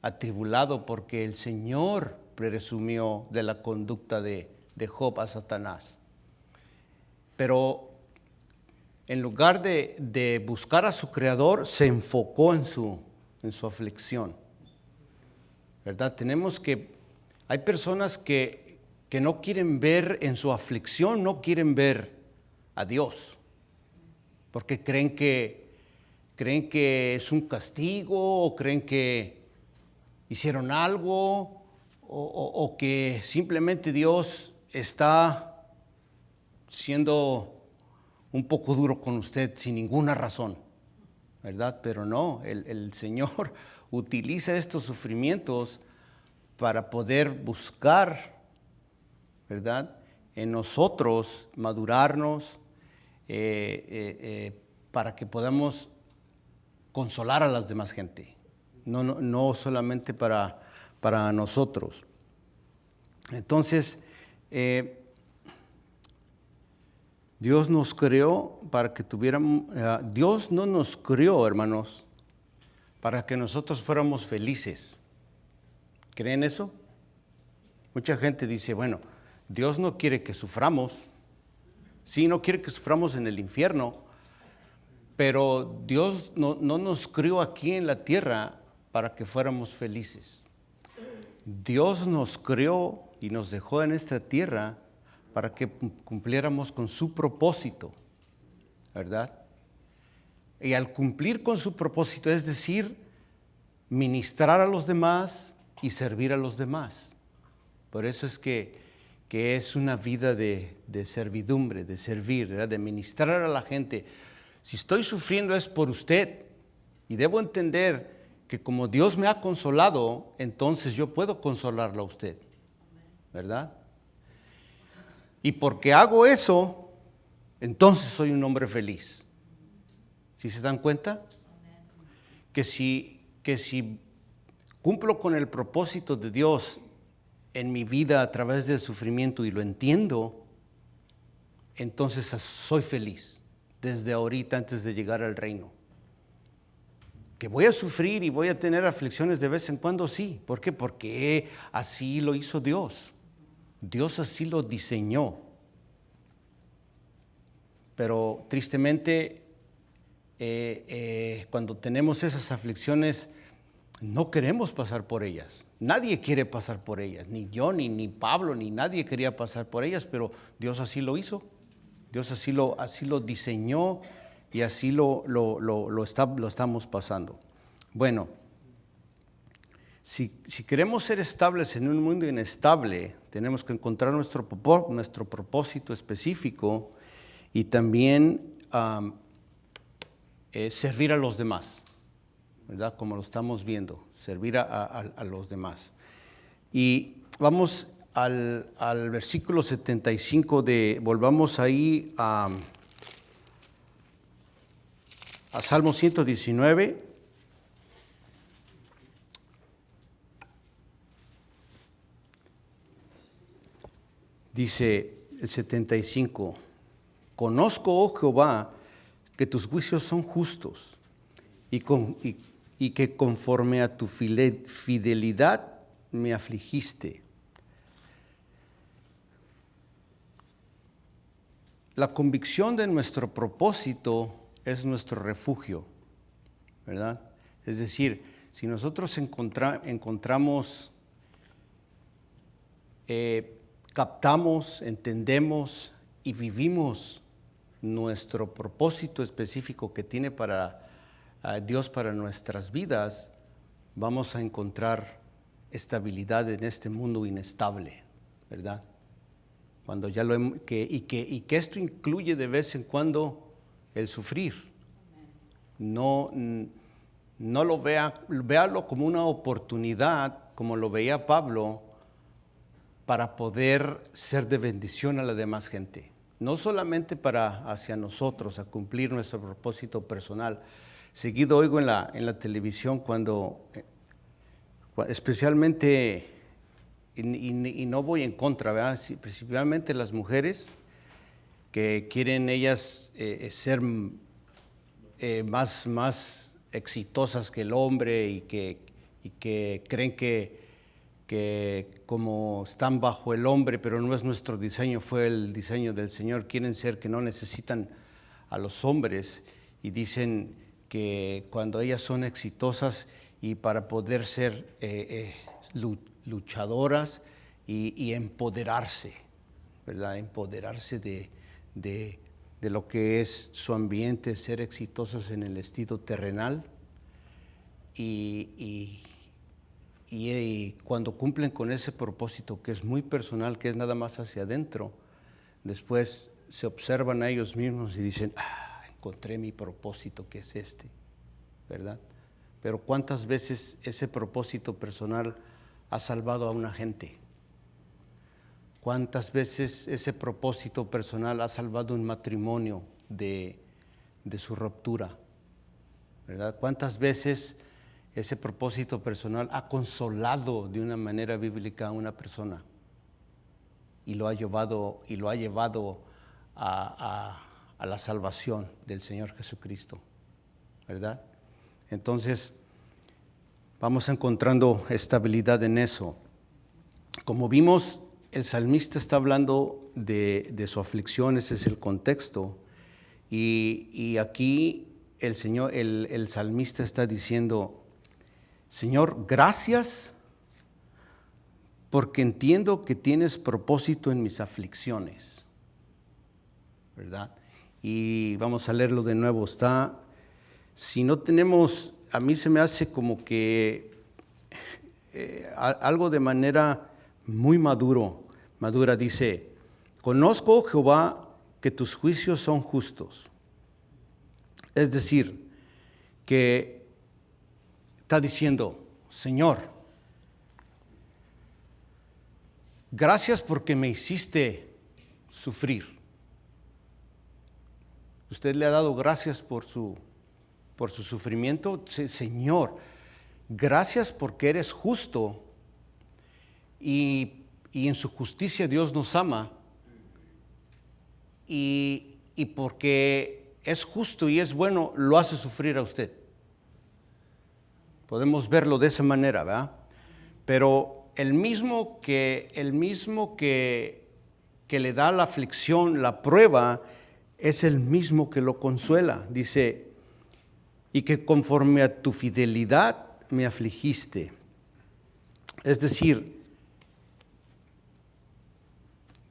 atribulado, porque el Señor presumió de la conducta de Job a Satanás. Pero en lugar de buscar a su Creador, se enfocó en su aflicción, ¿verdad? Hay personas que no quieren ver en su aflicción, no quieren ver a Dios, porque creen que es un castigo, o creen que hicieron algo, o que simplemente Dios está siendo un poco duro con usted sin ninguna razón, ¿verdad? Pero no, el Señor utiliza estos sufrimientos para poder buscar, ¿verdad?, en nosotros madurarnos, para que podamos consolar a las demás gente, no solamente para nosotros. Entonces, Dios nos creó para que tuviéramos, Dios no nos creó, hermanos, para que nosotros fuéramos felices. ¿Creen eso? Mucha gente dice, bueno, Dios no quiere que suframos. Sí, no quiere que suframos en el infierno, pero Dios no nos crió aquí en la tierra para que fuéramos felices. Dios nos creó y nos dejó en esta tierra para que cumpliéramos con su propósito, ¿verdad? Y al cumplir con su propósito, es decir, ministrar a los demás y servir a los demás. Por eso es que es una vida de servidumbre, de servir, ¿verdad?, de ministrar a la gente. Si estoy sufriendo es por usted, y debo entender que como Dios me ha consolado, entonces yo puedo consolarlo a usted, ¿verdad? Y porque hago eso, entonces soy un hombre feliz. ¿Sí se dan cuenta? Que si cumplo con el propósito de Dios en mi vida a través del sufrimiento y lo entiendo, entonces soy feliz desde ahorita, antes de llegar al reino. Que voy a sufrir y voy a tener aflicciones de vez en cuando, sí. ¿Por qué? Porque así lo hizo Dios. Dios así lo diseñó. Pero tristemente, cuando tenemos esas aflicciones, no queremos pasar por ellas. Nadie quiere pasar por ellas. Ni yo, ni Pablo, ni nadie quería pasar por ellas, pero Dios así lo hizo. Dios así lo diseñó y así lo estamos pasando. Bueno, si queremos ser estables en un mundo inestable, tenemos que encontrar nuestro propósito específico y también servir a los demás, ¿verdad? Como lo estamos viendo, servir a los demás. Y vamos al versículo 75 volvamos ahí a Salmo 119. Dice el 75, conozco, oh Jehová, que tus juicios son justos y que conforme a tu fidelidad me afligiste. La convicción de nuestro propósito es nuestro refugio, ¿verdad? Es decir, si nosotros encontramos, captamos, entendemos y vivimos nuestro propósito específico que tiene para Dios para nuestras vidas, vamos a encontrar estabilidad en este mundo inestable, ¿verdad? Cuando ya que esto incluye de vez en cuando el sufrir. No lo véalo como una oportunidad, como lo veía Pablo, para poder ser de bendición a la demás gente. No solamente hacia nosotros, a cumplir nuestro propósito personal. Seguido oigo en la televisión cuando especialmente y no voy en contra, ¿verdad? Sí, principalmente las mujeres que quieren ellas ser más exitosas que el hombre y que creen que como están bajo el hombre, pero no es nuestro diseño, fue el diseño del Señor, quieren ser que no necesitan a los hombres y dicen que cuando ellas son exitosas y para poder ser luchadoras y empoderarse, ¿verdad? Empoderarse de lo que es su ambiente, ser exitosas en el estilo terrenal y cuando cumplen con ese propósito que es muy personal, que es nada más hacia adentro, después se observan a ellos mismos y dicen, encontré mi propósito, que es este, ¿verdad? Pero ¿cuántas veces ese propósito personal ha salvado a una gente? ¿Cuántas veces ese propósito personal ha salvado un matrimonio de su ruptura? ¿Verdad? ¿Cuántas veces ese propósito personal ha consolado de una manera bíblica a una persona y lo ha llevado a la salvación del Señor Jesucristo? ¿Verdad? Entonces, vamos encontrando estabilidad en eso. Como vimos, el salmista está hablando de su aflicción, ese es el contexto. Y aquí el salmista está diciendo, Señor, gracias porque entiendo que tienes propósito en mis aflicciones, ¿verdad? Y vamos a leerlo de nuevo. Si no tenemos, a mí se me hace como que algo de manera muy madura dice, conozco, Jehová, que tus juicios son justos. Es decir, que está diciendo, Señor, gracias porque me hiciste sufrir. ¿Usted le ha dado gracias por su sufrimiento? Señor, gracias porque eres justo y en su justicia Dios nos ama y porque es justo y es bueno, lo hace sufrir a usted. Podemos verlo de esa manera, ¿verdad? Pero el mismo que le da la aflicción, la prueba, es el mismo que lo consuela. Dice, y que conforme a tu fidelidad me afligiste. Es decir,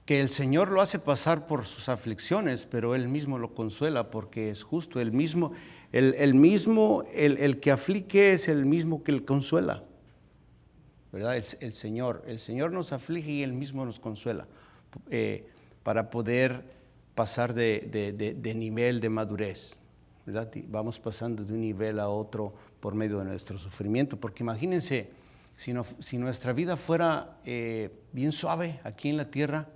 que el Señor lo hace pasar por sus aflicciones, pero Él mismo lo consuela porque es justo. El que aflige es el mismo que le consuela, ¿verdad? El Señor nos aflige y Él mismo nos consuela para poder pasar de nivel de madurez, ¿verdad? Vamos pasando de un nivel a otro por medio de nuestro sufrimiento, porque imagínense, si nuestra vida fuera bien suave aquí en la tierra,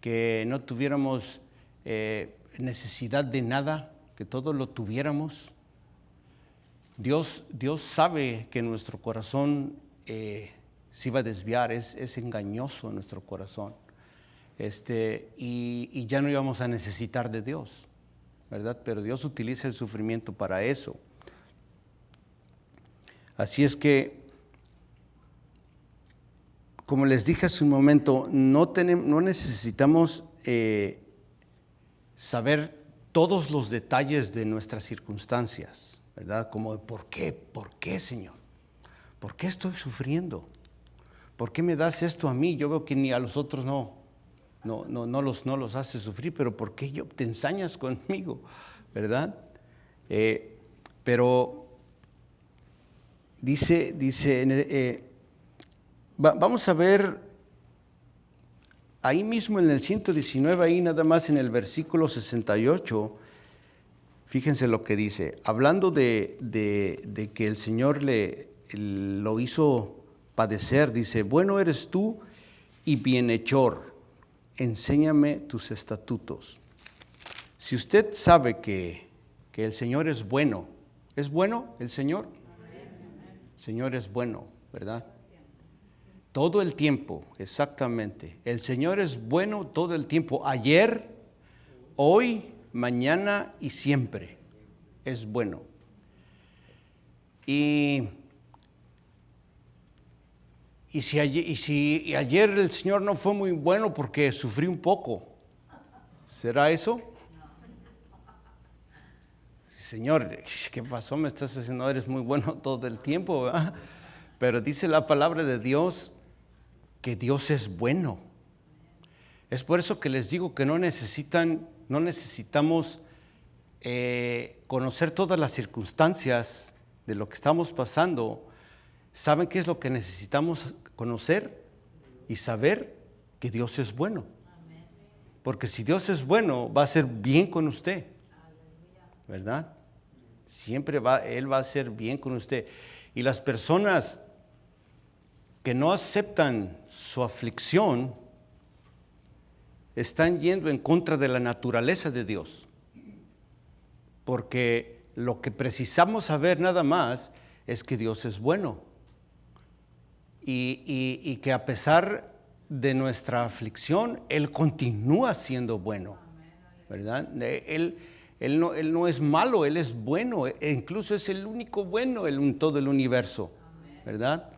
que no tuviéramos necesidad de nada, que todo lo tuviéramos. Dios sabe que nuestro corazón se iba a desviar, es engañoso nuestro corazón, y ya no íbamos a necesitar de Dios, ¿verdad? Pero Dios utiliza el sufrimiento para eso. Así es que, como les dije hace un momento, no necesitamos saber todos los detalles de nuestras circunstancias, ¿verdad? Como ¿por qué, Señor? ¿Por qué estoy sufriendo? ¿Por qué me das esto a mí? Yo veo que ni a los otros no los hace sufrir, pero ¿por qué te ensañas conmigo? ¿Verdad? Pero vamos a ver ahí mismo en el 119, ahí nada más en el versículo 68, fíjense lo que dice, hablando de que el Señor lo hizo padecer, dice, bueno eres tú y bienhechor, enséñame tus estatutos. Si usted sabe que el Señor ¿es bueno el Señor? El Señor es bueno, ¿verdad? Todo el tiempo, exactamente. El Señor es bueno todo el tiempo. Ayer, hoy, mañana y siempre. Es bueno. Y si ayer el Señor no fue muy bueno porque sufrí un poco, ¿será eso? Señor, ¿qué pasó? Me estás diciendo, eres muy bueno todo el tiempo, ¿verdad? Pero dice la palabra de Dios que Dios es bueno. Es por eso que les digo que no necesitamos conocer todas las circunstancias de lo que estamos pasando. ¿Saben qué es lo que necesitamos conocer y saber? Que Dios es bueno. Porque si Dios es bueno, va a ser bien con usted, ¿verdad? Siempre Él va a hacer bien con usted. Y las personas que no aceptan su aflicción están yendo en contra de la naturaleza de Dios. Porque lo que precisamos saber nada más es que Dios es bueno. Y que a pesar de nuestra aflicción, Él continúa siendo bueno, ¿verdad? Él no es malo, Él es bueno, e incluso es el único bueno en todo el universo, ¿verdad?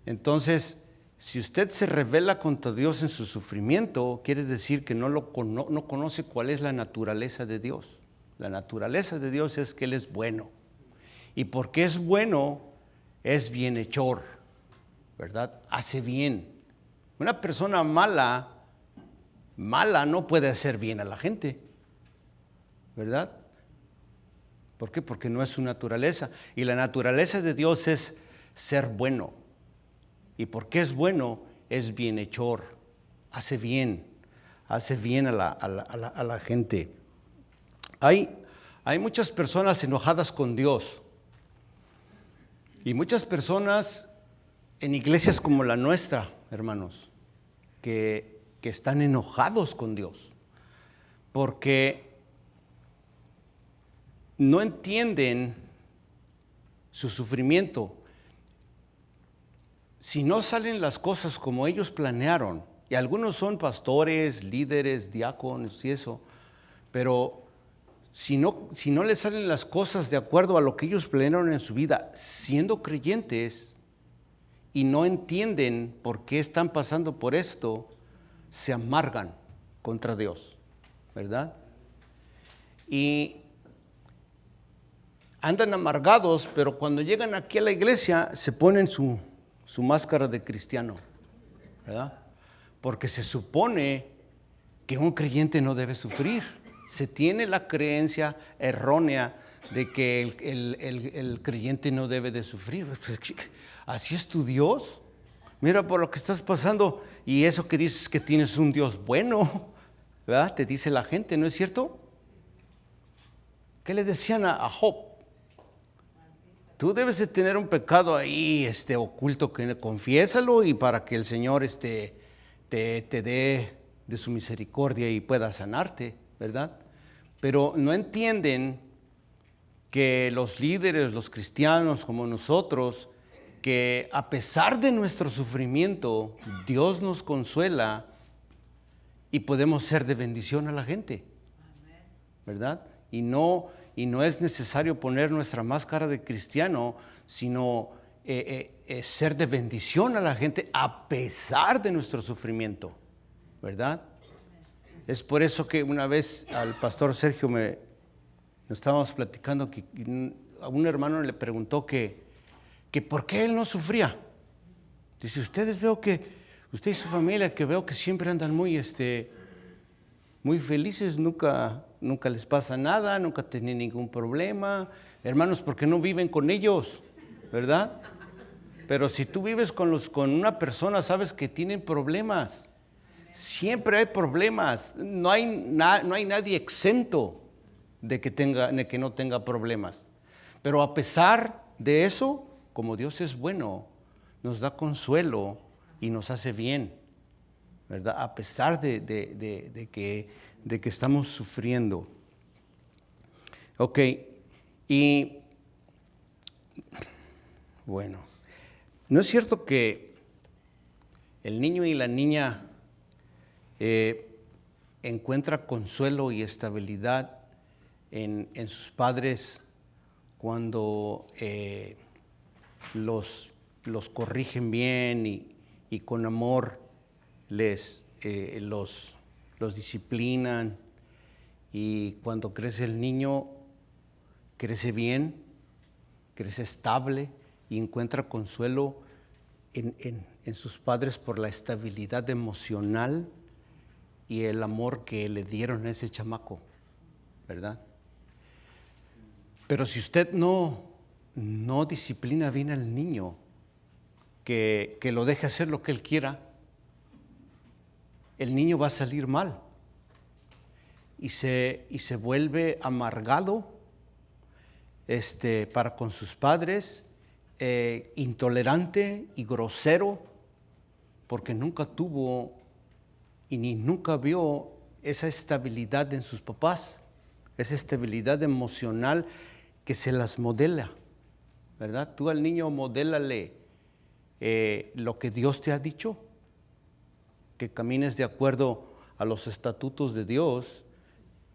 Entonces, si usted se rebela contra Dios en su sufrimiento, quiere decir que no conoce cuál es la naturaleza de Dios. La naturaleza de Dios es que Él es bueno. Y porque es bueno, es bienhechor, ¿verdad? Hace bien. Una persona mala no puede hacer bien a la gente, ¿verdad? ¿Por qué? Porque no es su naturaleza. Y la naturaleza de Dios es ser bueno. Y porque es bueno, es bienhechor. Hace bien a la gente. Hay muchas personas enojadas con Dios. Y muchas personas en iglesias como la nuestra, hermanos, que están enojados con Dios. Porque no entienden su sufrimiento. Si no salen las cosas como ellos planearon, y algunos son pastores, líderes, diáconos y eso, pero si no les salen las cosas de acuerdo a lo que ellos planearon en su vida, siendo creyentes, y no entienden por qué están pasando por esto, se amargan contra Dios, ¿verdad? Y andan amargados, pero cuando llegan aquí a la iglesia se ponen su máscara de cristiano, ¿verdad? Porque se supone que un creyente no debe sufrir. Se tiene la creencia errónea de que el creyente no debe de sufrir. Así es tu Dios. Mira por lo que estás pasando y eso que dices que tienes un Dios bueno, ¿verdad? Te dice la gente, ¿no es cierto? ¿Qué le decían a Job? Tú debes de tener un pecado ahí oculto, que confiésalo y para que el Señor te dé de su misericordia y pueda sanarte, ¿verdad? Pero no entienden que los líderes, los cristianos como nosotros, que a pesar de nuestro sufrimiento, Dios nos consuela y podemos ser de bendición a la gente, ¿verdad? Y no es necesario poner nuestra máscara de cristiano, sino ser de bendición a la gente a pesar de nuestro sufrimiento, ¿verdad? Es por eso que una vez al pastor Sergio nos estábamos platicando que a un hermano le preguntó que por qué él no sufría. Dice, veo que usted y su familia, que veo que siempre andan muy felices, nunca les pasa nada, nunca tienen ningún problema. Hermanos, ¿por qué no viven con ellos? ¿Verdad? Pero si tú vives con una persona, sabes que tienen problemas. Siempre hay problemas. No hay nadie exento de que no tenga problemas. Pero a pesar de eso, como Dios es bueno, nos da consuelo y nos hace bien, ¿verdad? A pesar de que estamos sufriendo. Ok, y bueno, ¿no es cierto que el niño y la niña encuentran consuelo y estabilidad en sus padres cuando los corrigen bien y con amor los disciplinan, y cuando crece el niño, crece bien, crece estable y encuentra consuelo en sus padres por la estabilidad emocional y el amor que le dieron a ese chamaco, ¿verdad? Pero si usted no disciplina bien al niño, que lo deje hacer lo que él quiera, el niño va a salir mal y se vuelve amargado para con sus padres, intolerante y grosero, porque nunca tuvo y ni nunca vio esa estabilidad en sus papás, esa estabilidad emocional que se las modela, ¿verdad? Tú al niño modélale lo que Dios te ha dicho, que camines de acuerdo a los estatutos de Dios,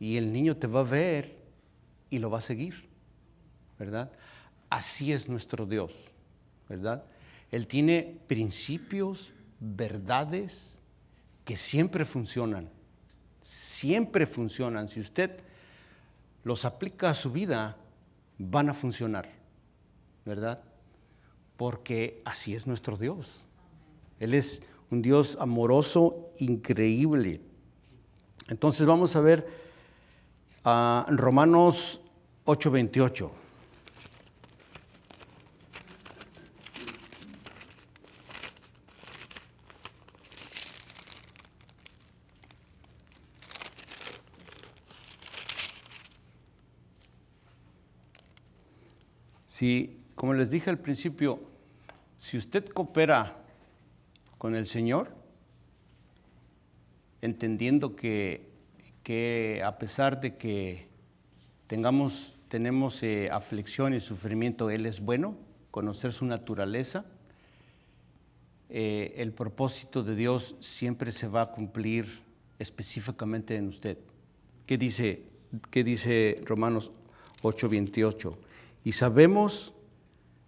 y el niño te va a ver y lo va a seguir, ¿verdad? Así es nuestro Dios, ¿verdad? Él tiene principios, verdades que siempre funcionan. Si usted los aplica a su vida, van a funcionar, ¿verdad? Porque así es nuestro Dios. Él es un Dios amoroso, increíble. Entonces vamos a ver Romanos 8:28. Sí, como les dije al principio, si usted coopera con el Señor, entendiendo que a pesar de que tenemos aflicción y sufrimiento, Él es bueno, conocer su naturaleza, el propósito de Dios siempre se va a cumplir específicamente en usted. ¿Qué dice Romanos 8:28? Y sabemos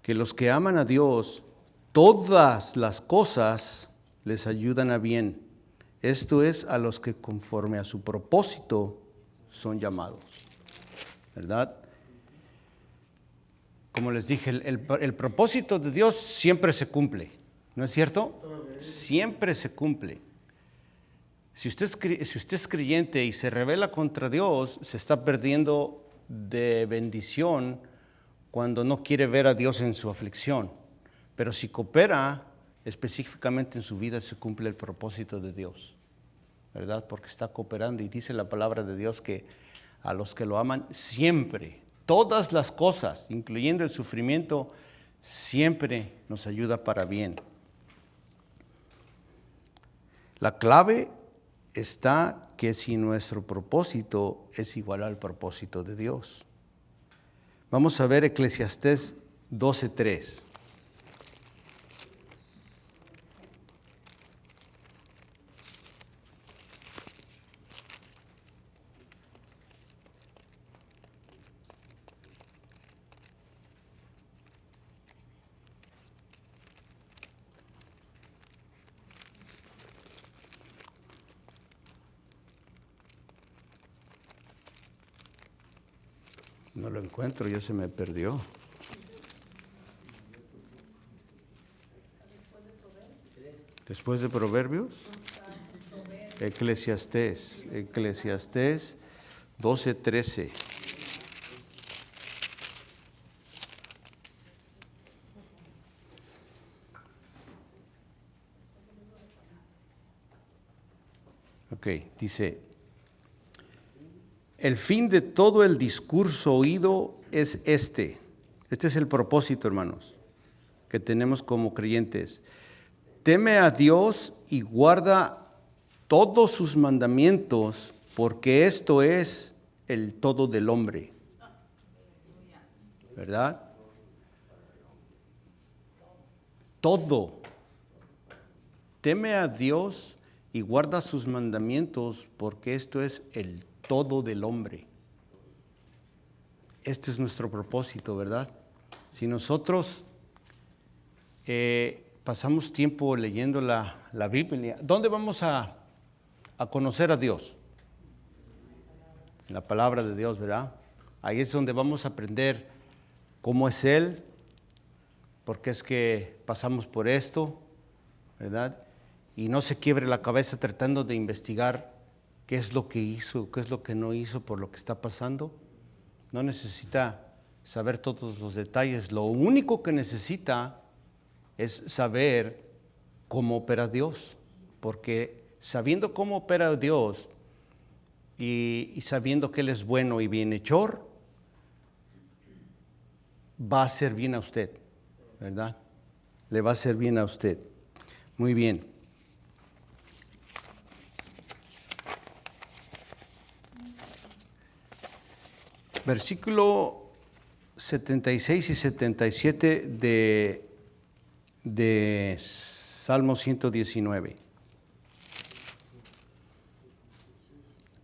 que los que aman a Dios, todas las cosas les ayudan a bien. Esto es, a los que conforme a su propósito son llamados, ¿verdad? Como les dije, el propósito de Dios siempre se cumple, ¿no es cierto? Siempre se cumple. Si usted es creyente y se rebela contra Dios, se está perdiendo de bendición cuando no quiere ver a Dios en su aflicción. Pero si coopera específicamente en su vida, se cumple el propósito de Dios, ¿verdad? Porque está cooperando, y dice la palabra de Dios que a los que lo aman siempre, todas las cosas, incluyendo el sufrimiento, siempre nos ayuda para bien. La clave está que si nuestro propósito es igual al propósito de Dios. Vamos a ver Eclesiastés 12:3. No lo encuentro, ya se me perdió. Después de Proverbios, Eclesiastés 12:13. Ok, dice: el fin de todo el discurso oído es este. Este es el propósito, hermanos, que tenemos como creyentes. Teme a Dios y guarda todos sus mandamientos, porque esto es el todo del hombre. ¿Verdad? Todo. teme a Dios y guarda sus mandamientos, porque esto es el todo del hombre. Este es nuestro propósito, ¿verdad? Si nosotros pasamos tiempo leyendo la Biblia, ¿dónde vamos a conocer a Dios? En la palabra de Dios, ¿verdad? Ahí es donde vamos a aprender cómo es Él, por qué es que pasamos por esto, ¿verdad? Y no se quiebre la cabeza tratando de investigar qué es lo que hizo, qué es lo que no hizo por lo que está pasando. No necesita saber todos los detalles. Lo único que necesita es saber cómo opera Dios. Porque sabiendo cómo opera Dios y sabiendo que Él es bueno y bienhechor, va a hacer bien a usted, ¿verdad? Le va a hacer bien a usted. Muy bien. Versículo 76 y 77 de Salmo 119.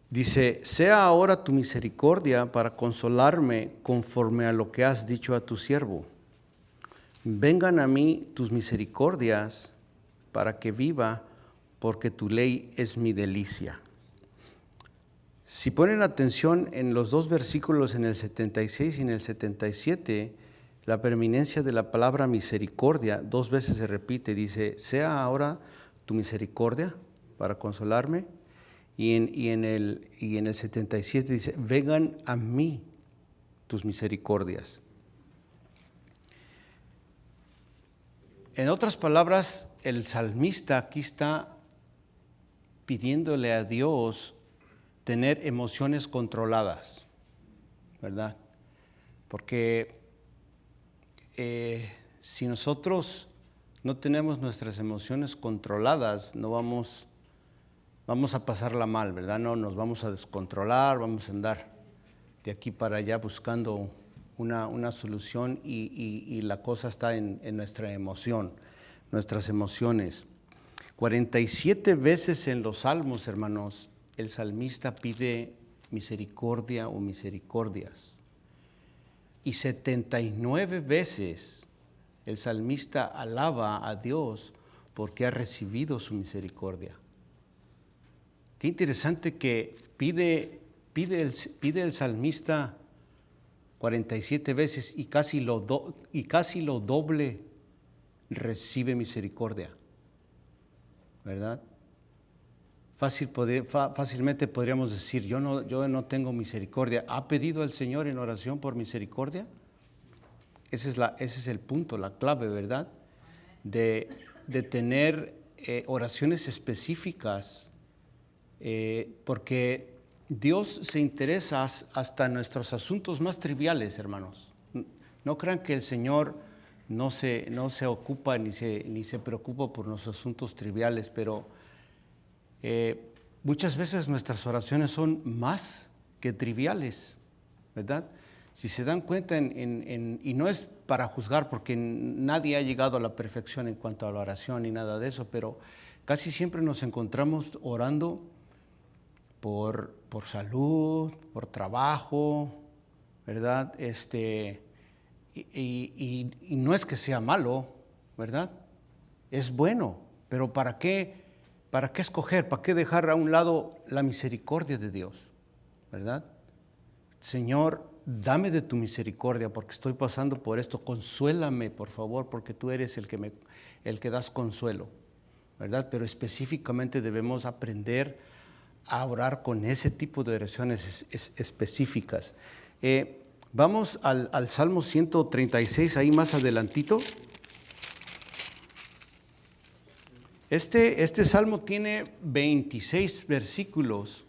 Dice, sea ahora tu misericordia para consolarme conforme a lo que has dicho a tu siervo. Vengan a mí tus misericordias para que viva, porque tu ley es mi delicia. Si ponen atención en los dos versículos, en el 76 y en el 77, la preeminencia de la palabra misericordia 2 veces se repite. Dice, sea ahora tu misericordia para consolarme. Y en el 77 dice, vengan a mí tus misericordias. En otras palabras, el salmista aquí está pidiéndole a Dios tener emociones controladas, ¿verdad? Porque si nosotros no tenemos nuestras emociones controladas, no vamos a pasarla mal, ¿verdad? No, nos vamos a descontrolar, vamos a andar de aquí para allá buscando una solución y la cosa está en nuestra emoción, nuestras emociones. 47 veces en los salmos, hermanos, el salmista pide misericordia o misericordias. Y 79 veces el salmista alaba a Dios porque ha recibido su misericordia. Qué interesante que pide el salmista 47 veces y casi lo doble recibe misericordia, ¿verdad? Fácilmente podríamos decir, yo no tengo misericordia. ¿Ha pedido al Señor en oración por misericordia? Ese es el punto, la clave, ¿verdad? De tener oraciones específicas, porque Dios se interesa hasta en nuestros asuntos más triviales, hermanos. No crean que el Señor no se ocupa ni se preocupa por los asuntos triviales, pero muchas veces nuestras oraciones son más que triviales, ¿verdad? Si se dan cuenta, y no es para juzgar, porque nadie ha llegado a la perfección en cuanto a la oración ni nada de eso, pero casi siempre nos encontramos orando por salud, por trabajo, ¿verdad? Y no es que sea malo, ¿verdad? Es bueno, pero ¿para qué escoger? ¿Para qué dejar a un lado la misericordia de Dios? ¿Verdad? Señor, dame de tu misericordia porque estoy pasando por esto. Consuélame, por favor, porque tú eres el que das consuelo, ¿verdad? Pero específicamente debemos aprender a orar con ese tipo de oraciones específicas. Vamos al Salmo 136, ahí más adelantito. Este salmo tiene 26 versículos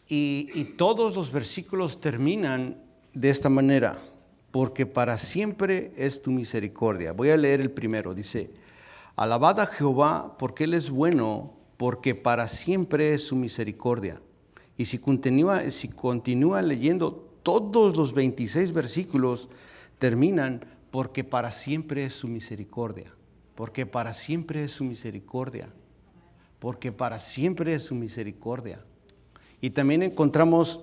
y todos los versículos terminan de esta manera: porque para siempre es tu misericordia. Voy a leer el primero, dice: alabad a Jehová porque Él es bueno, porque para siempre es su misericordia. Y si continúa leyendo, todos los 26 versículos terminan porque para siempre es su misericordia. porque para siempre es su misericordia, porque para siempre es su misericordia. Y también encontramos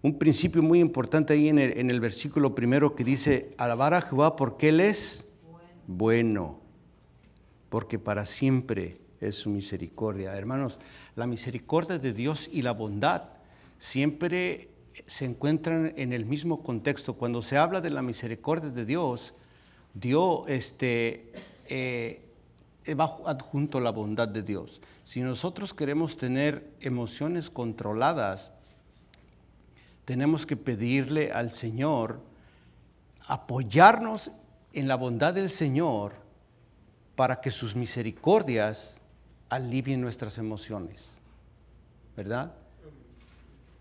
un principio muy importante ahí en el versículo primero que dice, alabar a Jehová porque Él es bueno, porque para siempre es su misericordia. Hermanos, la misericordia de Dios y la bondad siempre se encuentran en el mismo contexto. Cuando se habla de la misericordia de Dios, Dios va adjunto a la bondad de Dios. Si nosotros queremos tener emociones controladas, tenemos que pedirle al Señor apoyarnos en la bondad del Señor para que sus misericordias alivien nuestras emociones, ¿verdad?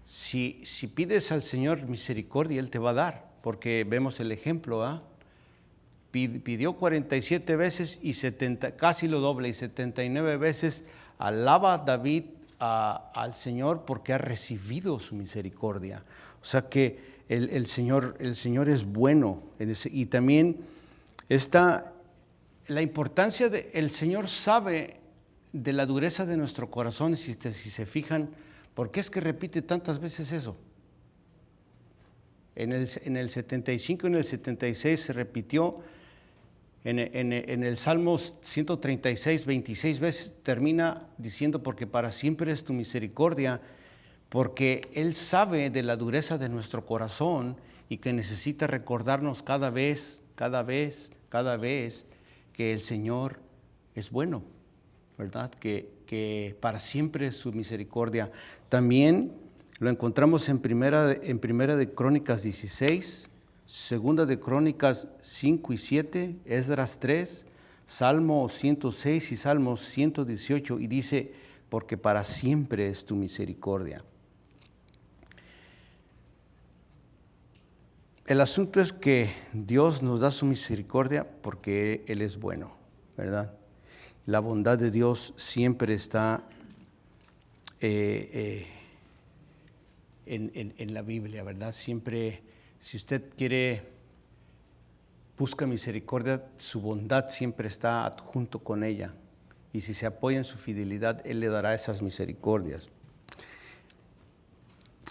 Si pides al Señor misericordia, Él te va a dar, porque vemos el ejemplo, pidió 47 veces y 70, casi lo doble, y 79 veces alaba David al Señor porque ha recibido su misericordia. O sea que el Señor es bueno. Y también está la importancia de, el Señor sabe de la dureza de nuestro corazón, si se fijan, ¿por qué es que repite tantas veces eso? En el 75 y en el 76 se repitió. En el Salmo 136, 26 veces termina diciendo, porque para siempre es tu misericordia, porque Él sabe de la dureza de nuestro corazón y que necesita recordarnos cada vez que el Señor es bueno, ¿verdad? Que para siempre es su misericordia. También lo encontramos en primera de Crónicas 16, Segunda de Crónicas 5 y 7, Esdras 3, Salmo 106 y Salmo 118, y dice, porque para siempre es tu misericordia. El asunto es que Dios nos da su misericordia porque Él es bueno, ¿verdad? La bondad de Dios siempre está en la Biblia, ¿verdad? Siempre, si usted busca misericordia, su bondad siempre está adjunto con ella. Y si se apoya en su fidelidad, Él le dará esas misericordias.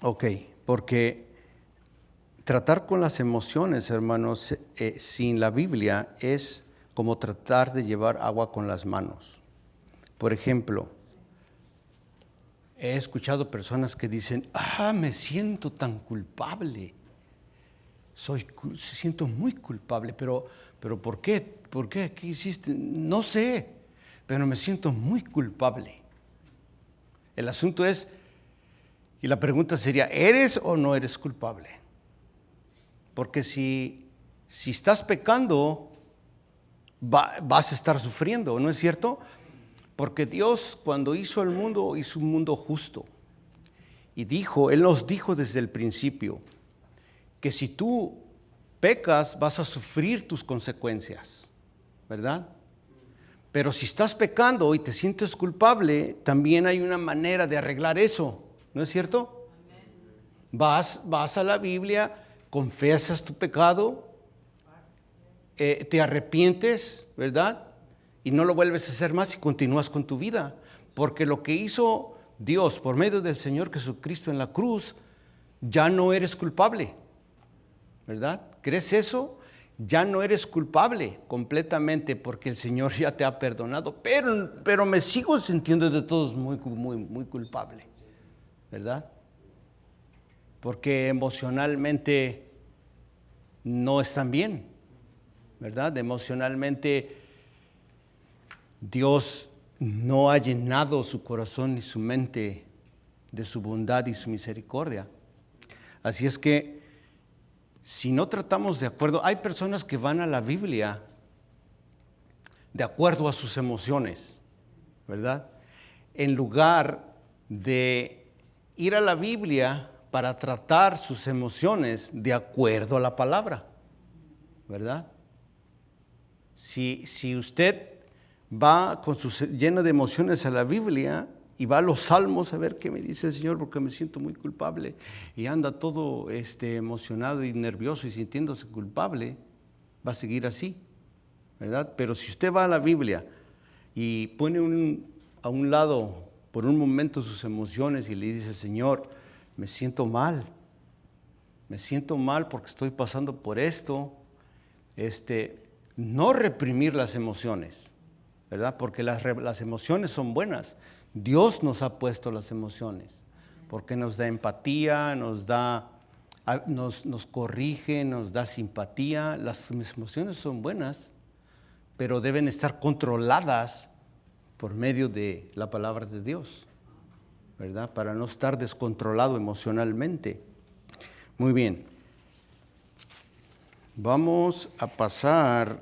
Ok, porque tratar con las emociones, hermanos, sin la Biblia es como tratar de llevar agua con las manos. Por ejemplo, he escuchado personas que dicen, me siento tan culpable. Siento muy culpable, pero ¿por qué? ¿Por qué? ¿Qué hiciste? No sé, pero me siento muy culpable. El asunto es, y la pregunta sería, ¿eres o no eres culpable? Porque si estás pecando, vas a estar sufriendo, ¿no es cierto? Porque Dios, cuando hizo el mundo, hizo un mundo justo. Y Él nos dijo desde el principio que si tú pecas, vas a sufrir tus consecuencias, ¿verdad? Pero si estás pecando y te sientes culpable, también hay una manera de arreglar eso, ¿no es cierto? Vas a la Biblia, confiesas tu pecado, te arrepientes, ¿verdad? Y no lo vuelves a hacer más y continúas con tu vida. Porque lo que hizo Dios por medio del Señor Jesucristo en la cruz, ya no eres culpable, ¿verdad? ¿Crees eso? Ya no eres culpable completamente porque el Señor ya te ha perdonado, pero me sigo sintiendo de todos muy culpable, ¿verdad? Porque emocionalmente no están bien, ¿verdad? Emocionalmente Dios no ha llenado su corazón ni su mente de su bondad y su misericordia. Así es que si no tratamos de acuerdo, hay personas que van a la Biblia de acuerdo a sus emociones, ¿verdad? En lugar de ir a la Biblia para tratar sus emociones de acuerdo a la palabra, ¿verdad? Si usted va lleno de emociones a la Biblia y va a los salmos a ver qué me dice el Señor porque me siento muy culpable, y anda todo emocionado y nervioso y sintiéndose culpable, va a seguir así, ¿verdad? Pero si usted va a la Biblia y pone a un lado por un momento sus emociones y le dice, Señor, me siento mal porque estoy pasando por esto, no reprimir las emociones, ¿verdad? Porque las emociones son buenas. Dios nos ha puesto las emociones, porque nos da empatía, nos corrige, nos da simpatía. Las emociones son buenas, pero deben estar controladas por medio de la palabra de Dios, ¿verdad? Para no estar descontrolado emocionalmente. Muy bien. Vamos a pasar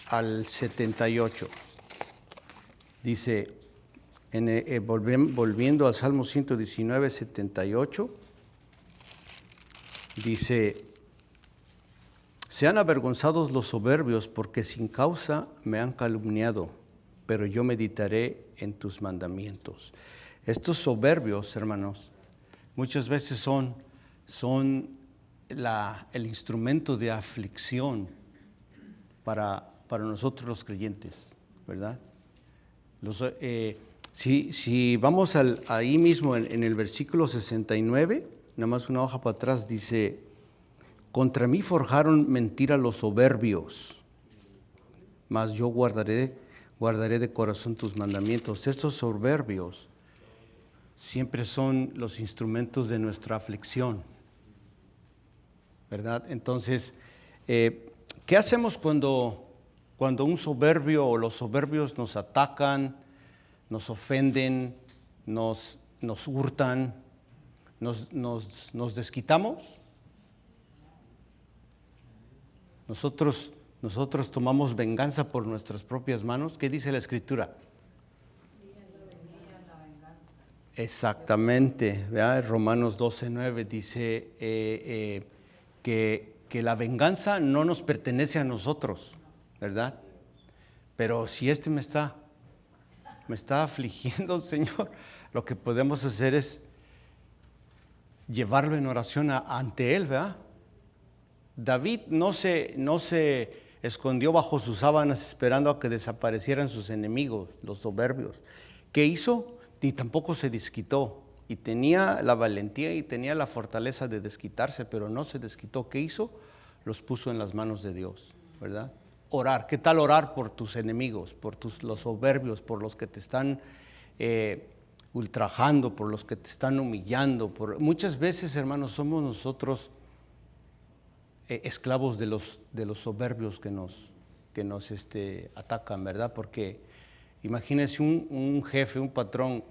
al 78. Dice, volviendo al Salmo 119, 78, dice, sean avergonzados los soberbios porque sin causa me han calumniado, pero yo meditaré en tus mandamientos. Estos soberbios, hermanos, muchas veces son el instrumento de aflicción para nosotros los creyentes, ¿verdad? Si vamos ahí mismo en el versículo 69, nada más una hoja para atrás, dice, contra mí forjaron mentira los soberbios, mas yo guardaré de corazón tus mandamientos. Estos soberbios siempre son los instrumentos de nuestra aflicción, ¿verdad? Entonces, ¿qué hacemos cuando un soberbio o los soberbios nos atacan, nos ofenden, nos hurtan, nos desquitamos? Nosotros tomamos venganza por nuestras propias manos. ¿Qué dice la Escritura? Exactamente, ¿verdad? Romanos 12:9 dice que la venganza no nos pertenece a nosotros, ¿verdad? Pero si me está afligiendo, Señor, lo que podemos hacer es llevarlo en oración ante Él, ¿verdad? David no se escondió bajo sus sábanas esperando a que desaparecieran sus enemigos, los soberbios. ¿Qué hizo? Ni tampoco se desquitó. Y tenía la valentía y tenía la fortaleza de desquitarse, pero no se desquitó. ¿Qué hizo? Los puso en las manos de Dios, ¿verdad? Orar. ¿Qué tal orar por tus enemigos, por los soberbios, por los que te están ultrajando, por los que te están humillando? Muchas veces, hermanos, somos nosotros esclavos de los soberbios que nos atacan, ¿verdad? Porque imagínese un jefe, un patrón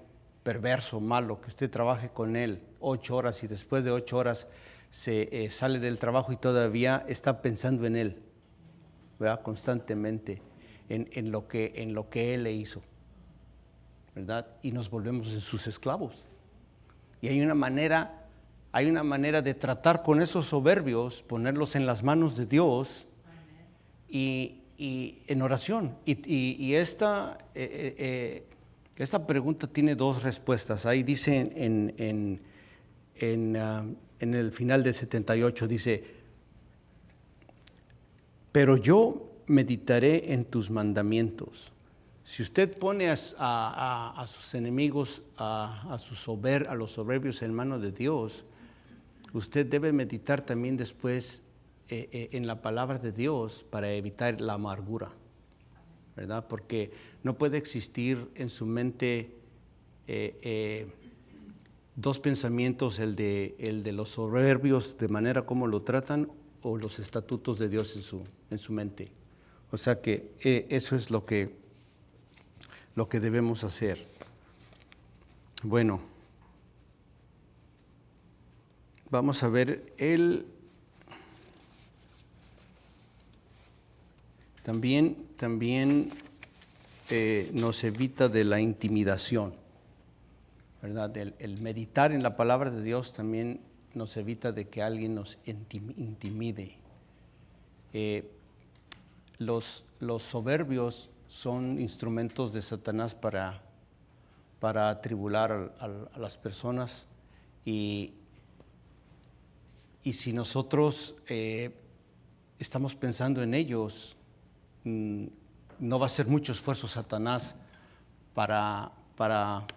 perverso, malo, que usted trabaje con él 8 horas y después de 8 horas se sale del trabajo y todavía está pensando en él, ¿verdad? Constantemente en lo que él le hizo, ¿verdad? Y nos volvemos en sus esclavos. Y hay una manera de tratar con esos soberbios, ponerlos en las manos de Dios y en oración. Y esta pregunta tiene 2 respuestas. Ahí dice en el final del 78, dice, pero yo meditaré en tus mandamientos. Si usted pone a sus enemigos, a los soberbios en manos de Dios, usted debe meditar también después en la palabra de Dios para evitar la amargura, ¿verdad? Porque no puede existir en su mente 2 pensamientos, el de los soberbios de manera como lo tratan o los estatutos de Dios en su mente. O sea que eso es lo que debemos hacer. Bueno, vamos a ver también nos evita de la intimidación, ¿verdad? El meditar en la palabra de Dios también nos evita de que alguien nos intimide. Los soberbios son instrumentos de Satanás para atribular a las personas y si nosotros estamos pensando en ellos, no va a hacer mucho esfuerzo Satanás para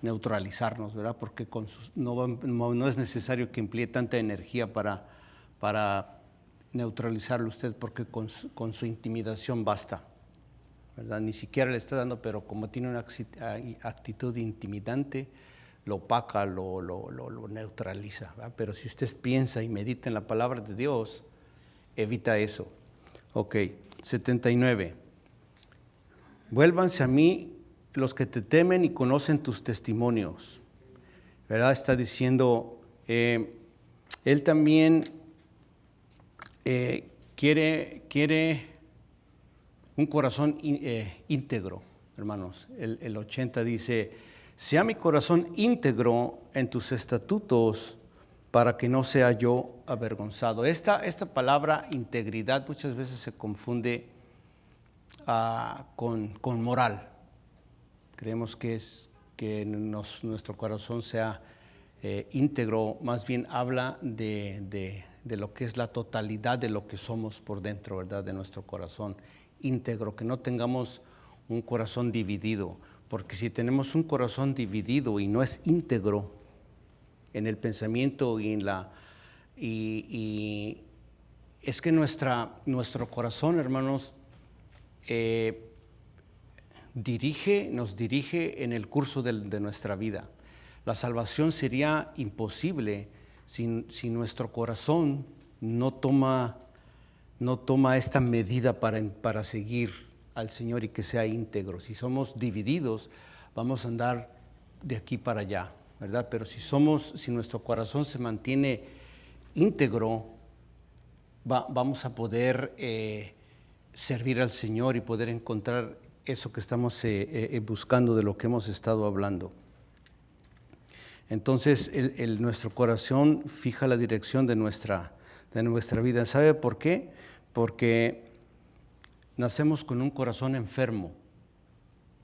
neutralizarnos, ¿verdad? Porque no es necesario que emplee tanta energía para neutralizarlo usted, porque con su intimidación basta, ¿verdad? Ni siquiera le está dando, pero como tiene una actitud intimidante, lo opaca, lo neutraliza, ¿verdad? Pero si usted piensa y medita en la palabra de Dios, evita eso. Ok, 79. Vuélvanse a mí los que te temen y conocen tus testimonios, ¿verdad? Está diciendo, él también quiere un corazón íntegro, hermanos. El 80 dice, sea mi corazón íntegro en tus estatutos para que no sea yo avergonzado. Esta palabra integridad muchas veces se confunde con moral. Creemos que nuestro corazón sea íntegro, más bien habla de lo que es la totalidad de lo que somos por dentro, ¿verdad? De nuestro corazón íntegro, que no tengamos un corazón dividido, porque si tenemos un corazón dividido y no es íntegro en el pensamiento y es que nuestro corazón, hermanos, nos dirige en el curso de nuestra vida. La salvación sería imposible si nuestro corazón no toma esta medida para seguir al Señor y que sea íntegro. Si somos divididos, vamos a andar de aquí para allá, ¿verdad? Pero si nuestro corazón se mantiene íntegro, vamos a poder servir al Señor y poder encontrar eso que estamos buscando, de lo que hemos estado hablando. Entonces, nuestro corazón fija la dirección de nuestra vida. ¿Sabe por qué? Porque nacemos con un corazón enfermo,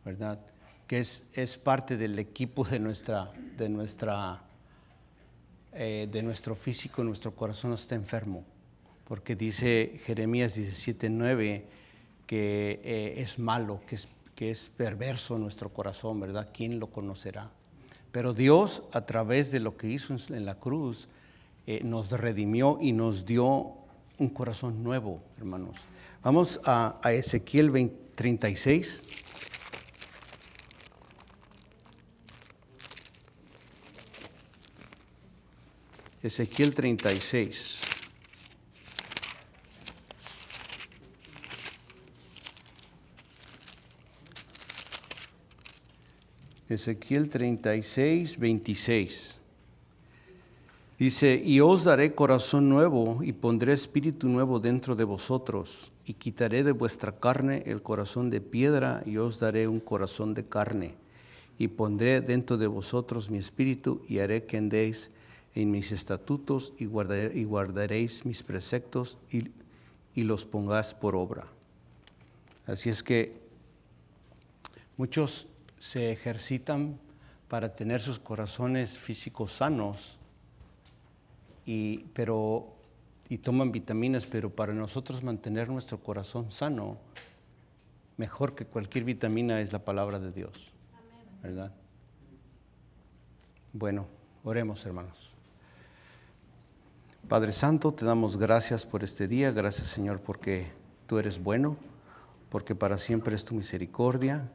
¿verdad? Que es parte del equipo de nuestro físico. Nuestro corazón está enfermo, porque dice Jeremías 17:9 que es malo, que es perverso nuestro corazón, ¿verdad? ¿Quién lo conocerá? Pero Dios, a través de lo que hizo en la cruz, nos redimió y nos dio un corazón nuevo, hermanos. Vamos a Ezequiel 36. Ezequiel 36. Ezequiel 36, 26. Dice, y os daré corazón nuevo y pondré espíritu nuevo dentro de vosotros y quitaré de vuestra carne el corazón de piedra y os daré un corazón de carne y pondré dentro de vosotros mi espíritu y haré que andéis en mis estatutos y guardaréis mis preceptos y los pongáis por obra. Así es que muchos se ejercitan para tener sus corazones físicos sanos y toman vitaminas, pero para nosotros mantener nuestro corazón sano, mejor que cualquier vitamina es la palabra de Dios, ¿verdad? Bueno, oremos, hermanos. Padre Santo, te damos gracias por este día. Gracias, Señor, porque tú eres bueno, porque para siempre es tu misericordia.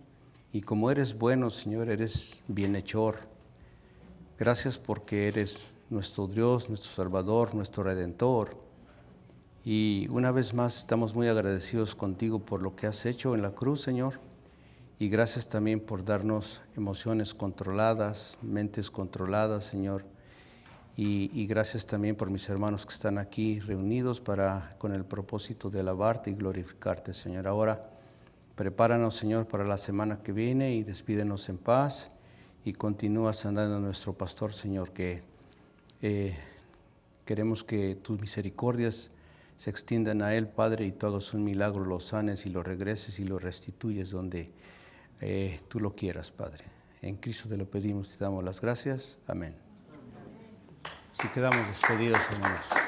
Y como eres bueno, Señor, eres bienhechor. Gracias porque eres nuestro Dios, nuestro Salvador, nuestro Redentor. Y una vez más estamos muy agradecidos contigo por lo que has hecho en la cruz, Señor. Y gracias también por darnos emociones controladas, mentes controladas, Señor. Y gracias también por mis hermanos que están aquí reunidos con el propósito de alabarte y glorificarte, Señor. Ahora, prepáranos, Señor, para la semana que viene y despídenos en paz y continúa sanando a nuestro pastor, Señor, que queremos que tus misericordias se extiendan a él, Padre, y tú hagas un milagro, lo sanes y lo regreses y lo restituyes donde tú lo quieras, Padre. En Cristo te lo pedimos y te damos las gracias. Amén. Así quedamos despedidos, hermanos.